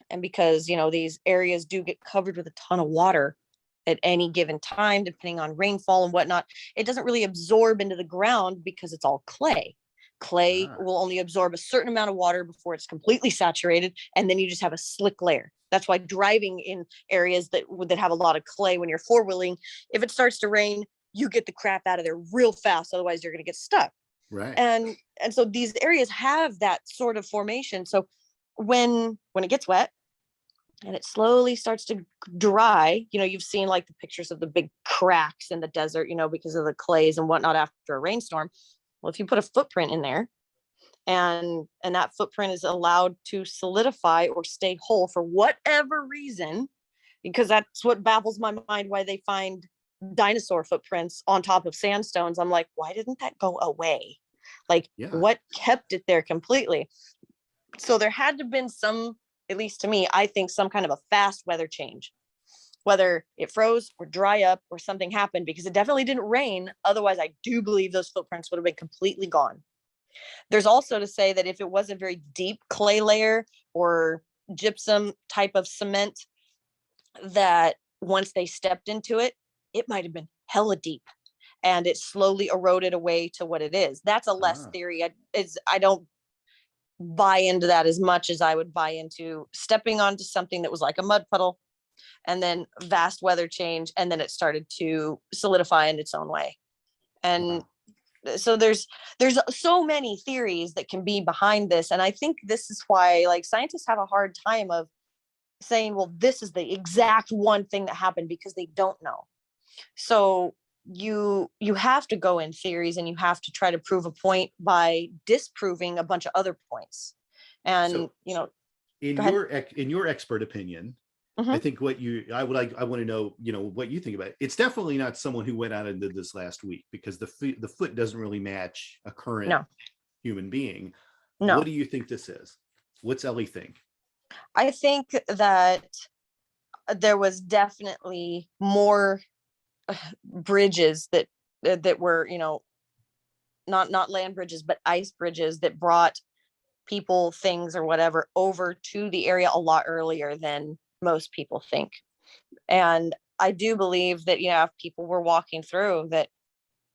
and because, you know, these areas do get covered with a ton of water at any given time, depending on rainfall and whatnot, it doesn't really absorb into the ground because it's all clay. Clay will only absorb a certain amount of water before it's completely saturated, and then you just have a slick layer. That's why driving in areas that have a lot of clay, when you're four-wheeling, if it starts to rain, you get the crap out of there real fast. Otherwise, you're going to get stuck. Right. And so these areas have that sort of formation. So when it gets wet and it slowly starts to dry, you know, you've seen like the pictures of the big cracks in the desert, you know, because of the clays and whatnot after a rainstorm. Well, if you put a footprint in there and that footprint is allowed to solidify or stay whole for whatever reason, because that's what baffles my mind, why they find dinosaur footprints on top of sandstones. I'm like, why didn't that go away? Like, what kept it there completely? So there had to have been some, at least to me, I think some kind of a fast weather change, whether it froze or dry up or something happened, because it definitely didn't rain. Otherwise, I do believe those footprints would have been completely gone. There's also to say that if it was a very deep clay layer or gypsum type of cement, that once they stepped into it, it might have been hella deep and it slowly eroded away to what it is. That's a less theory. I don't buy into that as much as I would buy into stepping onto something that was like a mud puddle, and then vast weather change, and then it started to solidify in its own way. And so there's so many theories that can be behind this, and I think this is why, like, scientists have a hard time of saying, well, this is the exact one thing that happened, because they don't know. So you have to go in theories, and you have to try to prove a point by disproving a bunch of other points. And, so, you know, in your expert opinion, I think I want to know, what you think about it. It's definitely not someone who went out and did this last week, because the foot doesn't really match a current No, human being. no. What do you think this is? What's Elley think? I think that there was definitely more bridges that were, not land bridges, but ice bridges that brought people, things, or whatever over to the area a lot earlier than most people think. And I do believe that, if people were walking through, that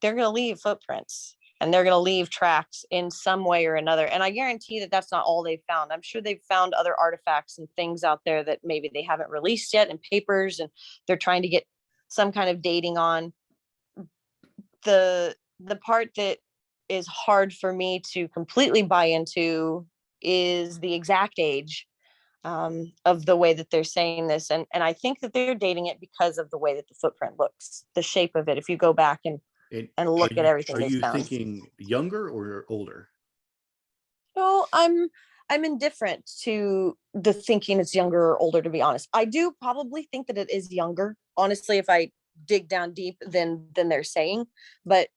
they're going to leave footprints and they're going to leave tracks in some way or another. And I guarantee that that's not all they've found. I'm sure they've found other artifacts and things out there that maybe they haven't released yet in papers, and they're trying to get some kind of dating on. The part that is hard for me to completely buy into is the exact age of the way that they're saying this. And I think that they're dating it because of the way that the footprint looks, the shape of it. If you go back and look at everything they found. Are you thinking younger or older? No, I'm indifferent to the thinking it's younger or older, to be honest. I do probably think that it is younger, honestly, if I dig down deep than they're saying. But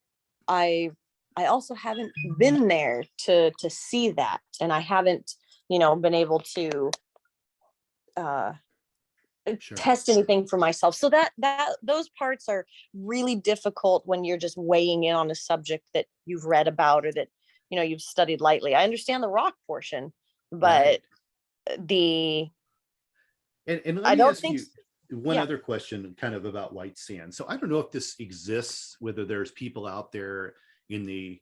I also haven't been there to see that, and I haven't, been able to test anything for myself. So that those parts are really difficult when you're just weighing in on a subject that you've read about or that you've studied lightly. I understand the rock portion, but I don't ask think you one other question kind of about white sand. So I don't know if this exists, whether there's people out there in the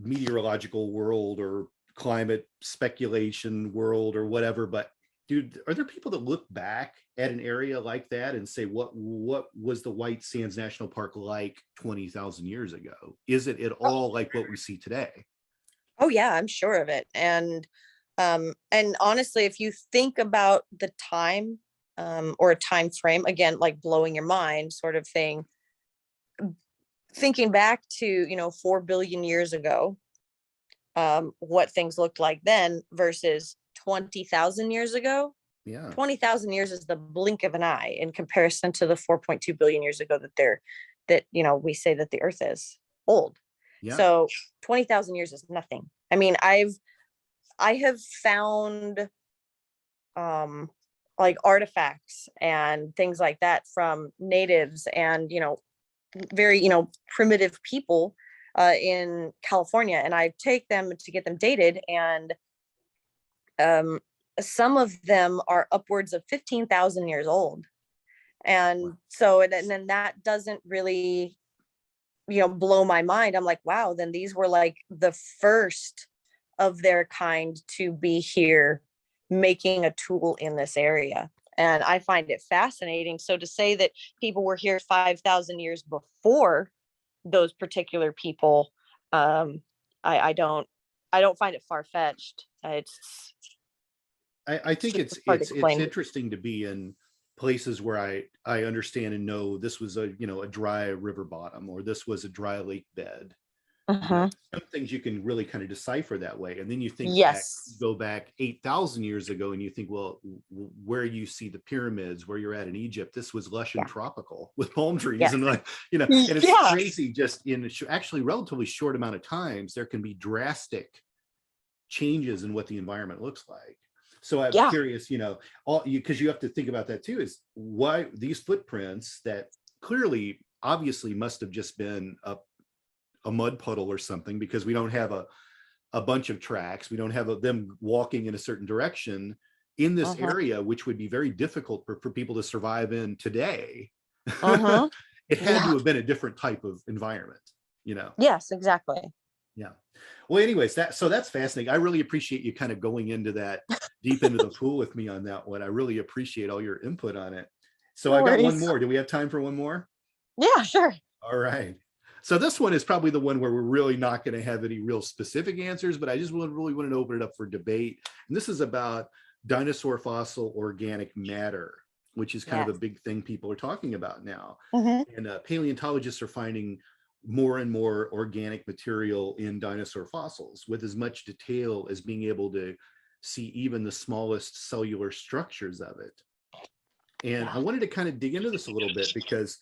meteorological world or climate speculation world or whatever, but dude, are there people that look back at an area like that and say, what was the White Sands National Park like 20,000 years ago? Is it at all like what we see today? Oh yeah, I'm sure of it. And honestly, if you think about the time or a time frame, again, like blowing your mind sort of thing, thinking back to 4 billion years ago, what things looked like then versus 20,000 years ago. 20,000 years is the blink of an eye in comparison to the 4.2 billion years ago that we say that the earth is old. So 20,000 years is nothing. I mean, I have found like artifacts and things like that from natives and very primitive people in California, and I take them to get them dated, and some of them are upwards of 15,000 years old. And so, and then that doesn't really, blow my mind. I'm like, wow, then these were like the first of their kind to be here making a tool in this area. And I find it fascinating. So to say that people were here 5,000 years before those particular people, I don't find it far-fetched. I think it's interesting to be in places where I understand and know this was a dry river bottom, or this was a dry lake bed. Some things you can really kind of decipher that way, and then you think go back 8,000 years ago, and you think, well, where you see the pyramids, where you're at in Egypt, this was lush and tropical with palm trees, and and it's crazy. Just in actually relatively short amount of times, there can be drastic changes in what the environment looks like. So I'm curious, because you have to think about that too, is why these footprints that clearly, obviously must have just been a mud puddle or something, because we don't have a bunch of tracks. We don't have them walking in a certain direction in this area, which would be very difficult for people to survive in today. It had to have been a different type of environment, Yes, exactly. Yeah. Well, anyways, that's fascinating. I really appreciate you kind of going into that deep into the pool with me on that one. I really appreciate all your input on it. So I got one more. Do we have time for one more? Yeah, sure. All right. So this one is probably the one where we're really not going to have any real specific answers, but I just really want to open it up for debate. And this is about dinosaur fossil organic matter, which is kind of a big thing people are talking about now. And paleontologists are finding more and more organic material in dinosaur fossils with as much detail as being able to see even the smallest cellular structures of it. And I Yeah. wanted to kind of dig into this a little bit because,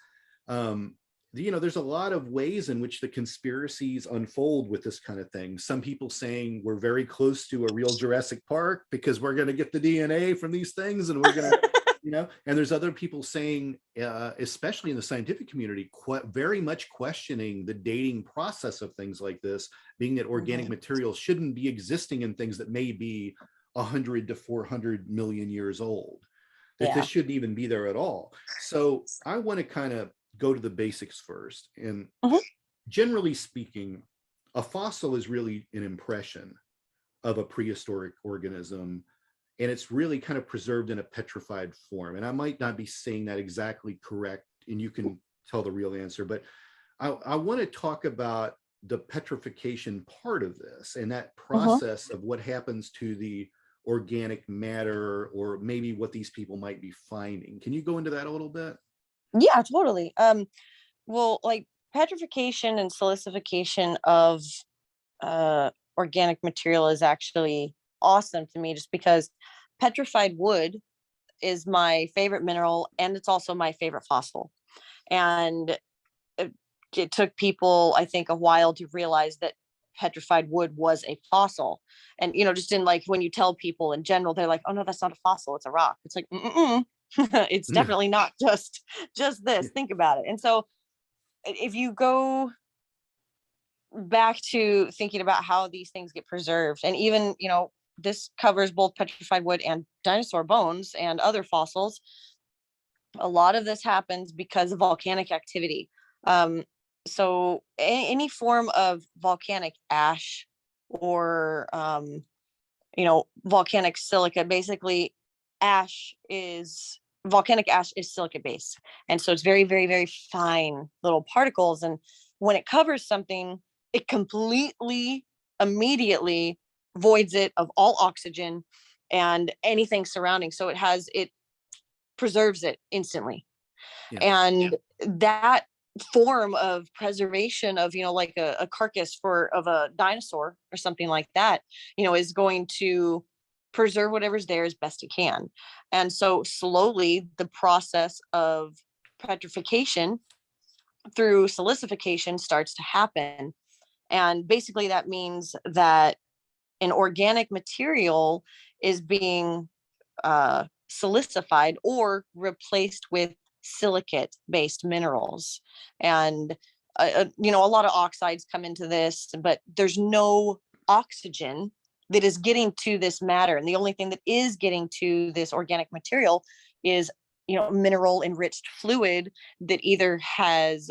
there's a lot of ways in which the conspiracies unfold with this kind of thing. Some people saying we're very close to a real Jurassic Park because we're going to get the DNA from these things and we're going to, and there's other people saying, especially in the scientific community, very much questioning the dating process of things like this, being that organic materials shouldn't be existing in things that may be 100 to 400 million years old, that this shouldn't even be there at all. So I want to kind of go to the basics first. And generally speaking, a fossil is really an impression of a prehistoric organism, and it's really kind of preserved in a petrified form. And I might not be saying that exactly correct, and you can tell the real answer, but I want to talk about the petrification part of this and that process of what happens to the organic matter, or maybe what these people might be finding. Can you go into that a little bit? Yeah, totally. Well, like petrification and silicification of organic material is actually awesome to me, just because petrified wood is my favorite mineral and it's also my favorite fossil. And it took people, I think, a while to realize that petrified wood was a fossil. And just in, like, when you tell people in general, they're like, oh no, that's not a fossil, it's a rock. It's like, it's definitely not just this. Think about it. And so if you go back to thinking about how these things get preserved, and even this covers both petrified wood and dinosaur bones and other fossils, a lot of this happens because of volcanic activity. So any form of volcanic ash or volcanic silica, basically volcanic ash is silica based, and so it's very, very, very fine little particles. And when it covers something, it completely immediately voids it of all oxygen and anything surrounding, so it preserves it instantly. And that form of preservation of like a carcass of a dinosaur or something like that is going to preserve whatever's there as best it can. And so slowly the process of petrification through silicification starts to happen. And basically that means that an organic material is being silicified or replaced with silicate based minerals. And a lot of oxides come into this, but there's no oxygen that is getting to this matter. And the only thing that is getting to this organic material is mineral enriched fluid that either has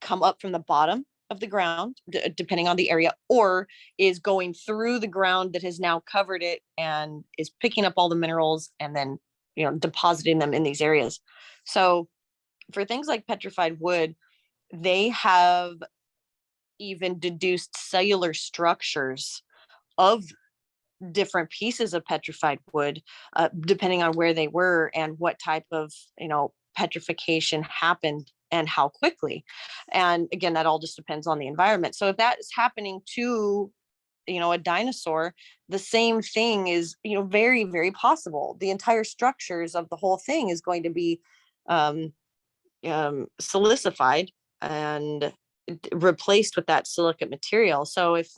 come up from the bottom of the ground, depending on the area, or is going through the ground that has now covered it and is picking up all the minerals and then depositing them in these areas. So for things like petrified wood, they have even deduced cellular structures of different pieces of petrified wood, depending on where they were and what type of petrification happened and how quickly. And again, that all just depends on the environment. So if that is happening to a dinosaur, the same thing is very, very possible. The entire structures of the whole thing is going to be silicified and replaced with that silicate material. So if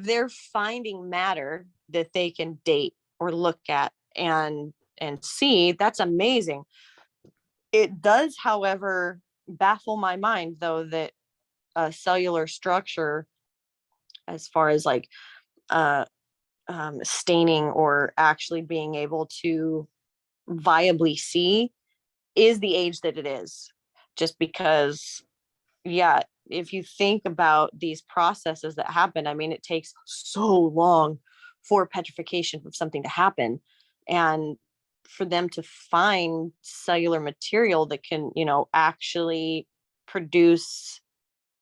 they're finding matter that they can date or look at and see, that's amazing. It does, however, baffle my mind, though, that a cellular structure, as far as like staining or actually being able to viably see, is the age that it is. Just because, if you think about these processes that happen, I mean, it takes so long for petrification of something to happen, and for them to find cellular material that can actually produce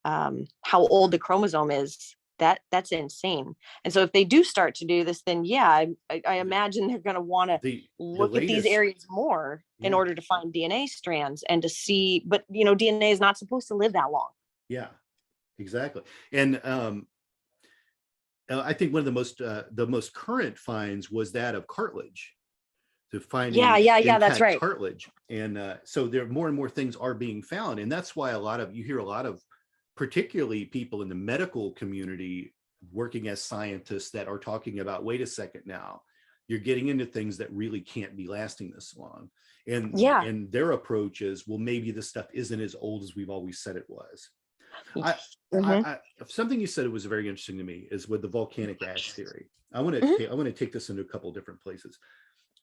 how old the chromosome is, that's insane. And so if they do start to do this, then I imagine they're going to want to look at these areas more in order to find DNA strands and to see, but DNA is not supposed to live that long. Yeah, exactly. And I think one of the most current finds was that of cartilage, to Yeah, finding yeah, that's intact right. cartilage. And so there more and more things are being found. And that's why you hear a lot of, particularly people in the medical community working as scientists, that are talking about, wait a second now, you're getting into things that really can't be lasting this long. Yeah. And their approach is, well, maybe this stuff isn't as old as we've always said it was. I, Mhm. something you said that was very interesting to me is with the volcanic ash theory. I want Mhm. to take this into a couple of different places.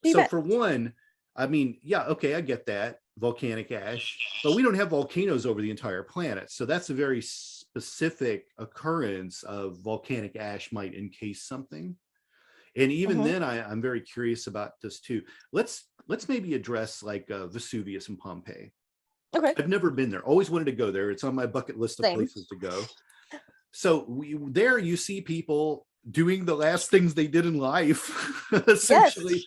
You So bet. for one, I mean, yeah, okay, I get that, volcanic ash, but we don't have volcanoes over the entire planet. So that's a very specific occurrence of volcanic ash might encase something. And even Mhm. then, I'm very curious about this too. Let's maybe address like Vesuvius and Pompeii. Okay. I've never been there. Always wanted to go there. It's on my bucket list of Same. places to go. So there you see people doing the last things they did in life, essentially Yes.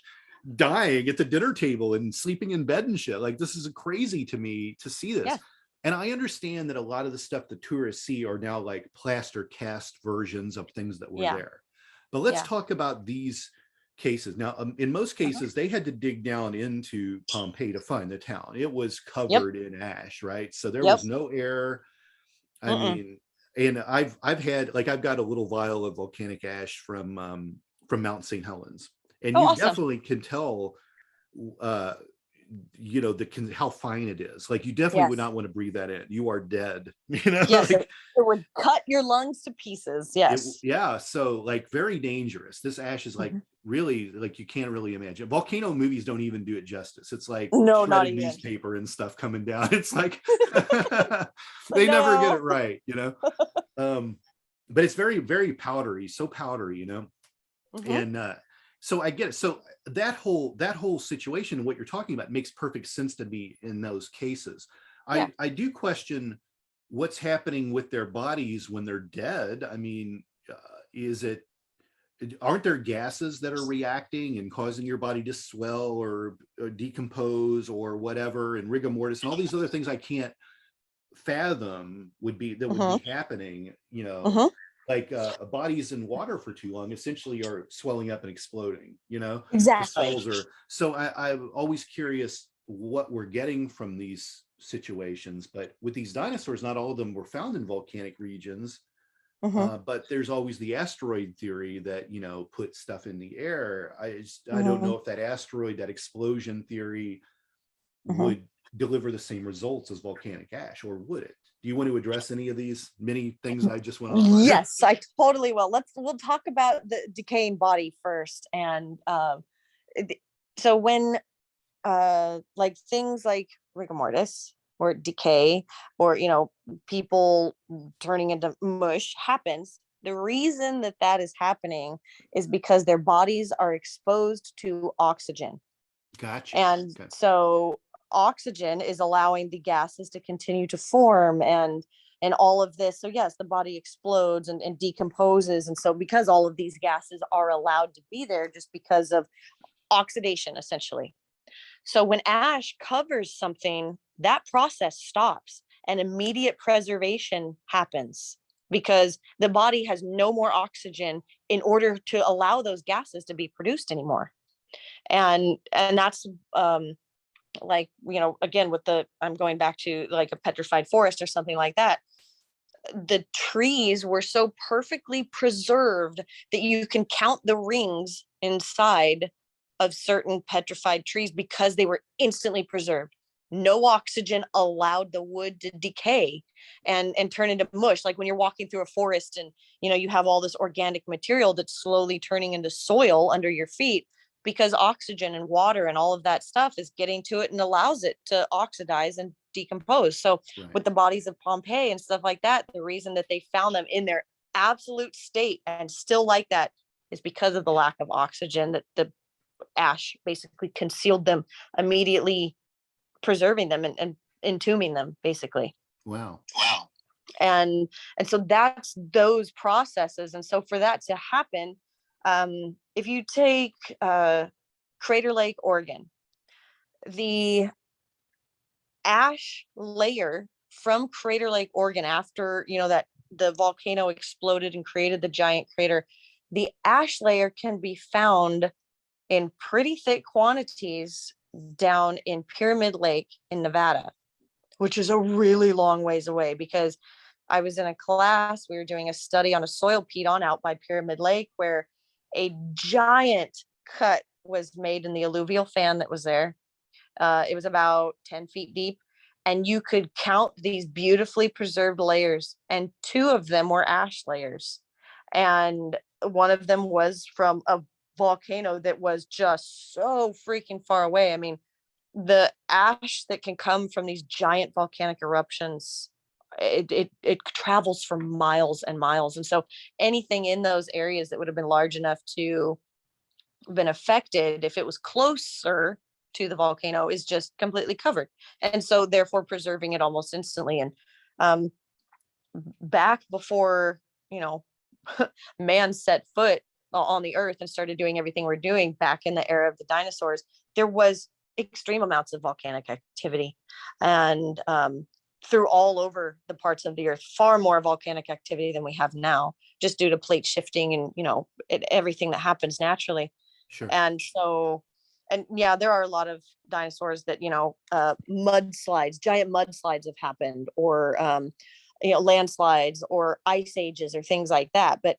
dying at the dinner table and sleeping in bed and shit. Like, this is crazy to me to see this. Yeah. And I understand that a lot of the stuff the tourists see are now like plaster cast versions of things that were Yeah. there. But let's Yeah. talk about these cases. Now, in most cases, they had to dig down into Pompeii to find the town. It was covered in ash, right? So there was no air. I Mm-mm. mean, and I've had, like, I've got a little vial of volcanic ash from Mount St. Helens, and Oh, you awesome. definitely can tell, uh, you know, how fine it is. Like, you definitely would Yes. not want to breathe that in. You are dead. You know, Yes, like, it would cut your lungs to pieces. Yes. yeah. So like, very dangerous. This ash is like, Mhm. really, like, you can't really imagine. Volcano movies don't even do it justice. It's like No, not shredded even. newspaper and stuff coming down. It's like they never get it No. right, you know. But it's very, very powdery, so powdery, you know. Mhm. And so I get it. So that whole situation, what you're talking about, makes perfect sense to me in those cases. Yeah. I do question what's happening with their bodies when they're dead. I mean, is it, aren't there gases that are reacting and causing your body to swell or decompose or whatever, and rigor mortis and all these other things I can't fathom would be Mhm. happening, you know. Mhm. Like bodies in water for too long essentially are swelling up and exploding, you know. The Exactly. cells are, so I'm always curious what we're getting from these situations. But with these dinosaurs, not all of them were found in volcanic regions. Mhm. But there's always the asteroid theory that, you know, put stuff in the air. I don't Mhm. know if that asteroid, that explosion theory, Mhm. would deliver the same results as volcanic ash, or would it? Do you want to address any of these many things I just went off on? Yes, I totally will. We'll talk about the decaying body first. And th- so when like things like rigor mortis or decay, or people turning into mush happens, the reason that that is happening is because their bodies are exposed to oxygen. Gotcha. And Okay. so oxygen is allowing the gases to continue to form, and all of this. So yes, the body explodes and decomposes. And so because all of these gases are allowed to be there just because of oxidation, essentially. So when ash covers something, that process stops and immediate preservation happens because the body has no more oxygen in order to allow those gases to be produced anymore. And that's like, again, with the, I'm going back to like a petrified forest or something like that. The trees were so perfectly preserved that you can count the rings inside of certain petrified trees because they were instantly preserved. No oxygen allowed the wood to decay and turn into mush. Like when you're walking through a forest and you have all this organic material that's slowly turning into soil under your feet because oxygen and water and all of that stuff is getting to it and allows it to oxidize and decompose. So Right. with the bodies of Pompeii and stuff like that, the reason that they found them in their absolute state and still like that is because of the lack of oxygen, that the ash basically concealed them, immediately preserving them and entombing them basically. Wow. And so that's those processes. And so for that to happen, if you take Crater Lake, Oregon, the ash layer from Crater Lake, Oregon, after that the volcano exploded and created the giant crater, the ash layer can be found in pretty thick quantities down in Pyramid Lake in Nevada, which is a really long ways away. Because I was in a class, we were doing a study on a soil piedon out by Pyramid Lake, where a giant cut was made in the alluvial fan that was there. It was about 10 feet deep, and you could count these beautifully preserved layers, and two of them were ash layers. And one of them was from a volcano that was just so freaking far away. I mean, the ash that can come from these giant volcanic eruptions, it travels for miles and miles. And so anything in those areas that would have been large enough to have been affected, if it was closer to the volcano, is just completely covered. And so therefore preserving it almost instantly. And back before, man set foot on the earth and started doing everything we're doing, back in the era of the dinosaurs, there was extreme amounts of volcanic activity. And through all over the parts of the earth, far more volcanic activity than we have now, just due to plate shifting and everything that happens naturally. Sure. And so, and yeah, there are a lot of dinosaurs that mudslides, giant mudslides have happened, or landslides, or ice ages, or things like that. But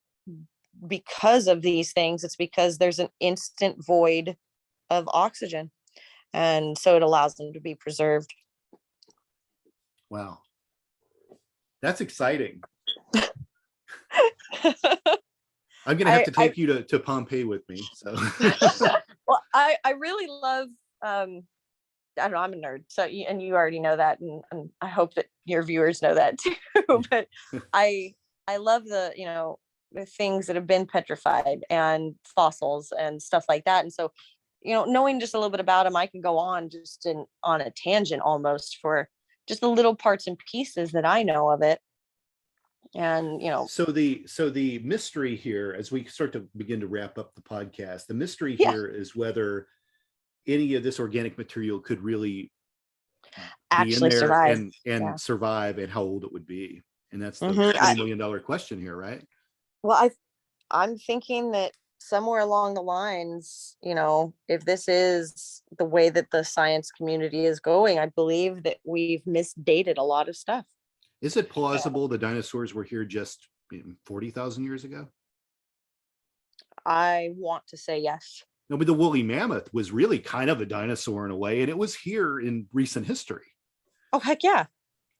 because of these things, it's because there's an instant void of oxygen, and so it allows them to be preserved. Wow, that's exciting. I'm gonna have to take you to Pompeii with me. So well, I really love I don't know, I'm a nerd, so and you already know that, and I hope that your viewers know that too. But I love the things that have been petrified and fossils and stuff like that. And so knowing just a little bit about them, I can go on just on a tangent almost for just the little parts and pieces that I know of it. And so the mystery here, as we start to begin to wrap up the podcast, the mystery here is whether any of this organic material could really actually be in there survive and survive, and how old it would be. And that's the Mm-hmm. $20 million question here, right? Well, I'm thinking that somewhere along the lines, if this is the way that the science community is going, I believe that we've misdated a lot of stuff. Is it plausible the dinosaurs were here just 40,000 years ago? I want to say yes. No, but the woolly mammoth was really kind of a dinosaur in a way, and it was here in recent history. Oh, heck yeah.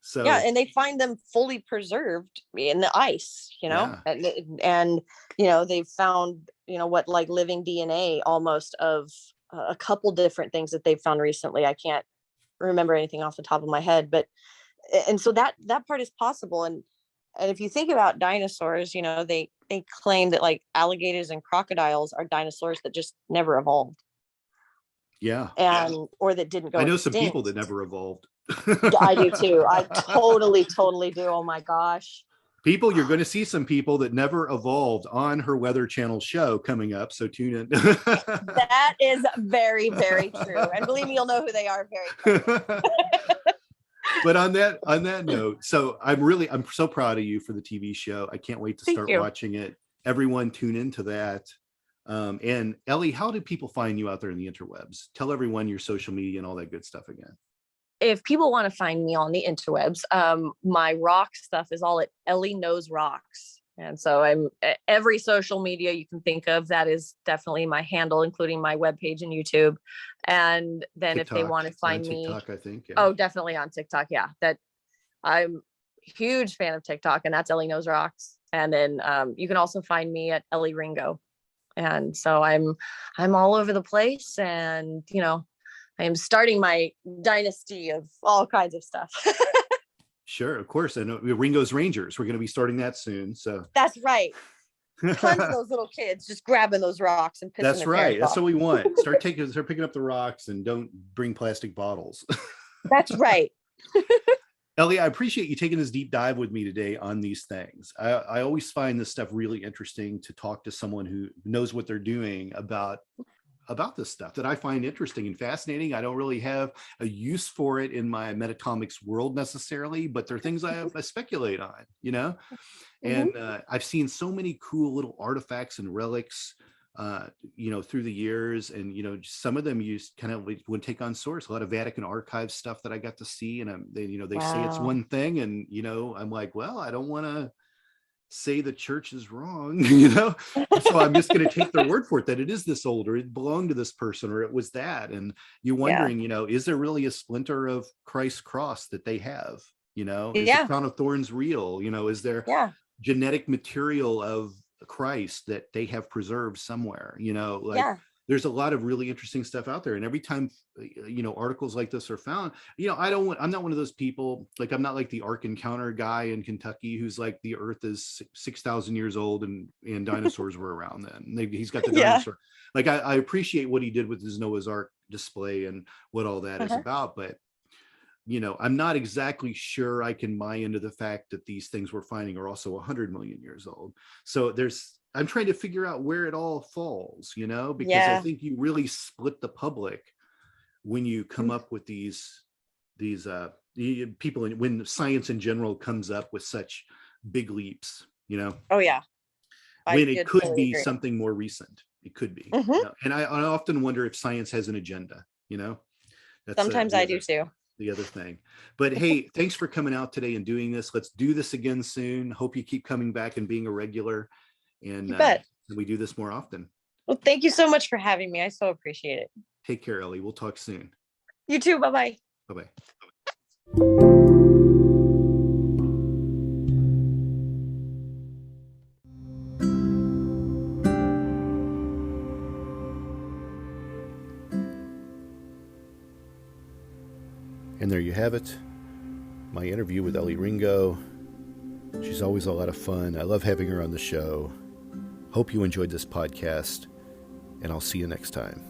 So yeah, and they find them fully preserved in the ice, and they've found what, like, living DNA almost of a couple different things that they've found recently. I can't remember anything off the top of my head, but and so that part is possible. And if you think about dinosaurs, they claim that, like, alligators and crocodiles are dinosaurs that just never evolved. Yeah. And or that didn't go I know extinct. some people that never evolved. I do too. I totally do. Oh my gosh. People, you're going to see some people that never evolved on her Weather Channel show coming up, so tune in. That is very, very true. And believe me, you'll know who they are very quickly. But on that note, so I'm so proud of you for the TV show. I can't wait to start watching it. Everyone tune into that. And Elley, how do people find you out there in the interwebs? Tell everyone your social media and all that good stuff again. If people want to find me on the interwebs, my rock stuff is all at Elley Knows Rocks. And so I'm every social media you can think of. That is definitely my handle, including my webpage and YouTube. And then TikTok, if they want to find me, TikTok, I think. Yeah. Oh, definitely on TikTok. Yeah, that I'm a huge fan of TikTok, and that's Elley Knows Rocks. And then you can also find me at Elley Ringo. And so I'm all over the place, and I am starting my dynasty of all kinds of stuff. Sure, of course. I know Ringo's Rangers. We're going to be starting that soon. So that's right. Tons of those little kids just grabbing those rocks and pissing. That's right. That's what we want. Start picking up the rocks, and don't bring plastic bottles. That's right. Elley, I appreciate you taking this deep dive with me today on these things. I always find this stuff really interesting to talk to someone who knows what they're doing about about this stuff that I find interesting and fascinating. I don't really have a use for it in my metatomics world necessarily, but they're things I speculate on, you know. And I've seen so many cool little artifacts and relics, you know, through the years. And, you know, some of them you kind of would take on source. A lot of Vatican archive stuff that I got to see. And they, you know, they say it's one thing. And, you know, I'm like, well, I don't want to say the church is wrong, you know, so I'm just going to take their word for it that it is this old, or it belonged to this person, or it was that. And you're wondering, you know, is there really a splinter of Christ's cross that they have? You know, is the crown of thorns real? You know, is there genetic material of Christ that they have preserved somewhere? You know, like there's a lot of really interesting stuff out there. And every time, you know, articles like this are found, you know, I'm not one of those people, like, I'm not like the Ark Encounter guy in Kentucky who's like, the earth is 6,000 years old and dinosaurs were around then. He's got the dinosaur. Like, I appreciate what he did with his Noah's Ark display and what all that is about. But, you know, I'm not exactly sure I can buy into the fact that these things we're finding are also 100 million years old. So I'm trying to figure out where it all falls, you know, because I think you really split the public when you come up with these people, when science in general comes up with such big leaps, you know. When it could be something more recent. It could be. You know? And I often wonder if science has an agenda, you know. Sometimes I do too. The other thing. But hey, thanks for coming out today and doing this. Let's do this again soon. Hope you keep coming back and being a regular. And we do this more often. Well, thank you so much for having me. I so appreciate it. Take care, Ellie. We'll talk soon. You too. Bye-bye. Bye-bye. And there you have it. My interview with Elley Ringo. She's always a lot of fun. I love having her on the show. Hope you enjoyed this podcast, and I'll see you next time.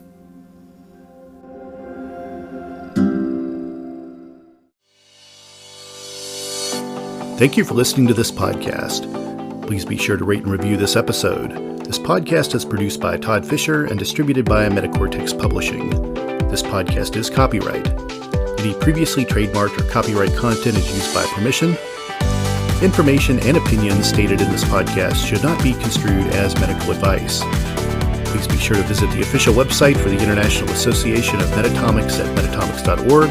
Thank you for listening to this podcast. Please be sure to rate and review this episode. This podcast is produced by Todd Fischer and distributed by Metacortex Publishing. This podcast is copyright. Any previously trademarked or copyright content is used by permission. Information and opinions stated in this podcast should not be construed as medical advice. Please be sure to visit the official website for the International Association of Metatomics at metatomics.org,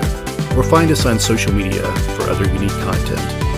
or find us on social media for other unique content.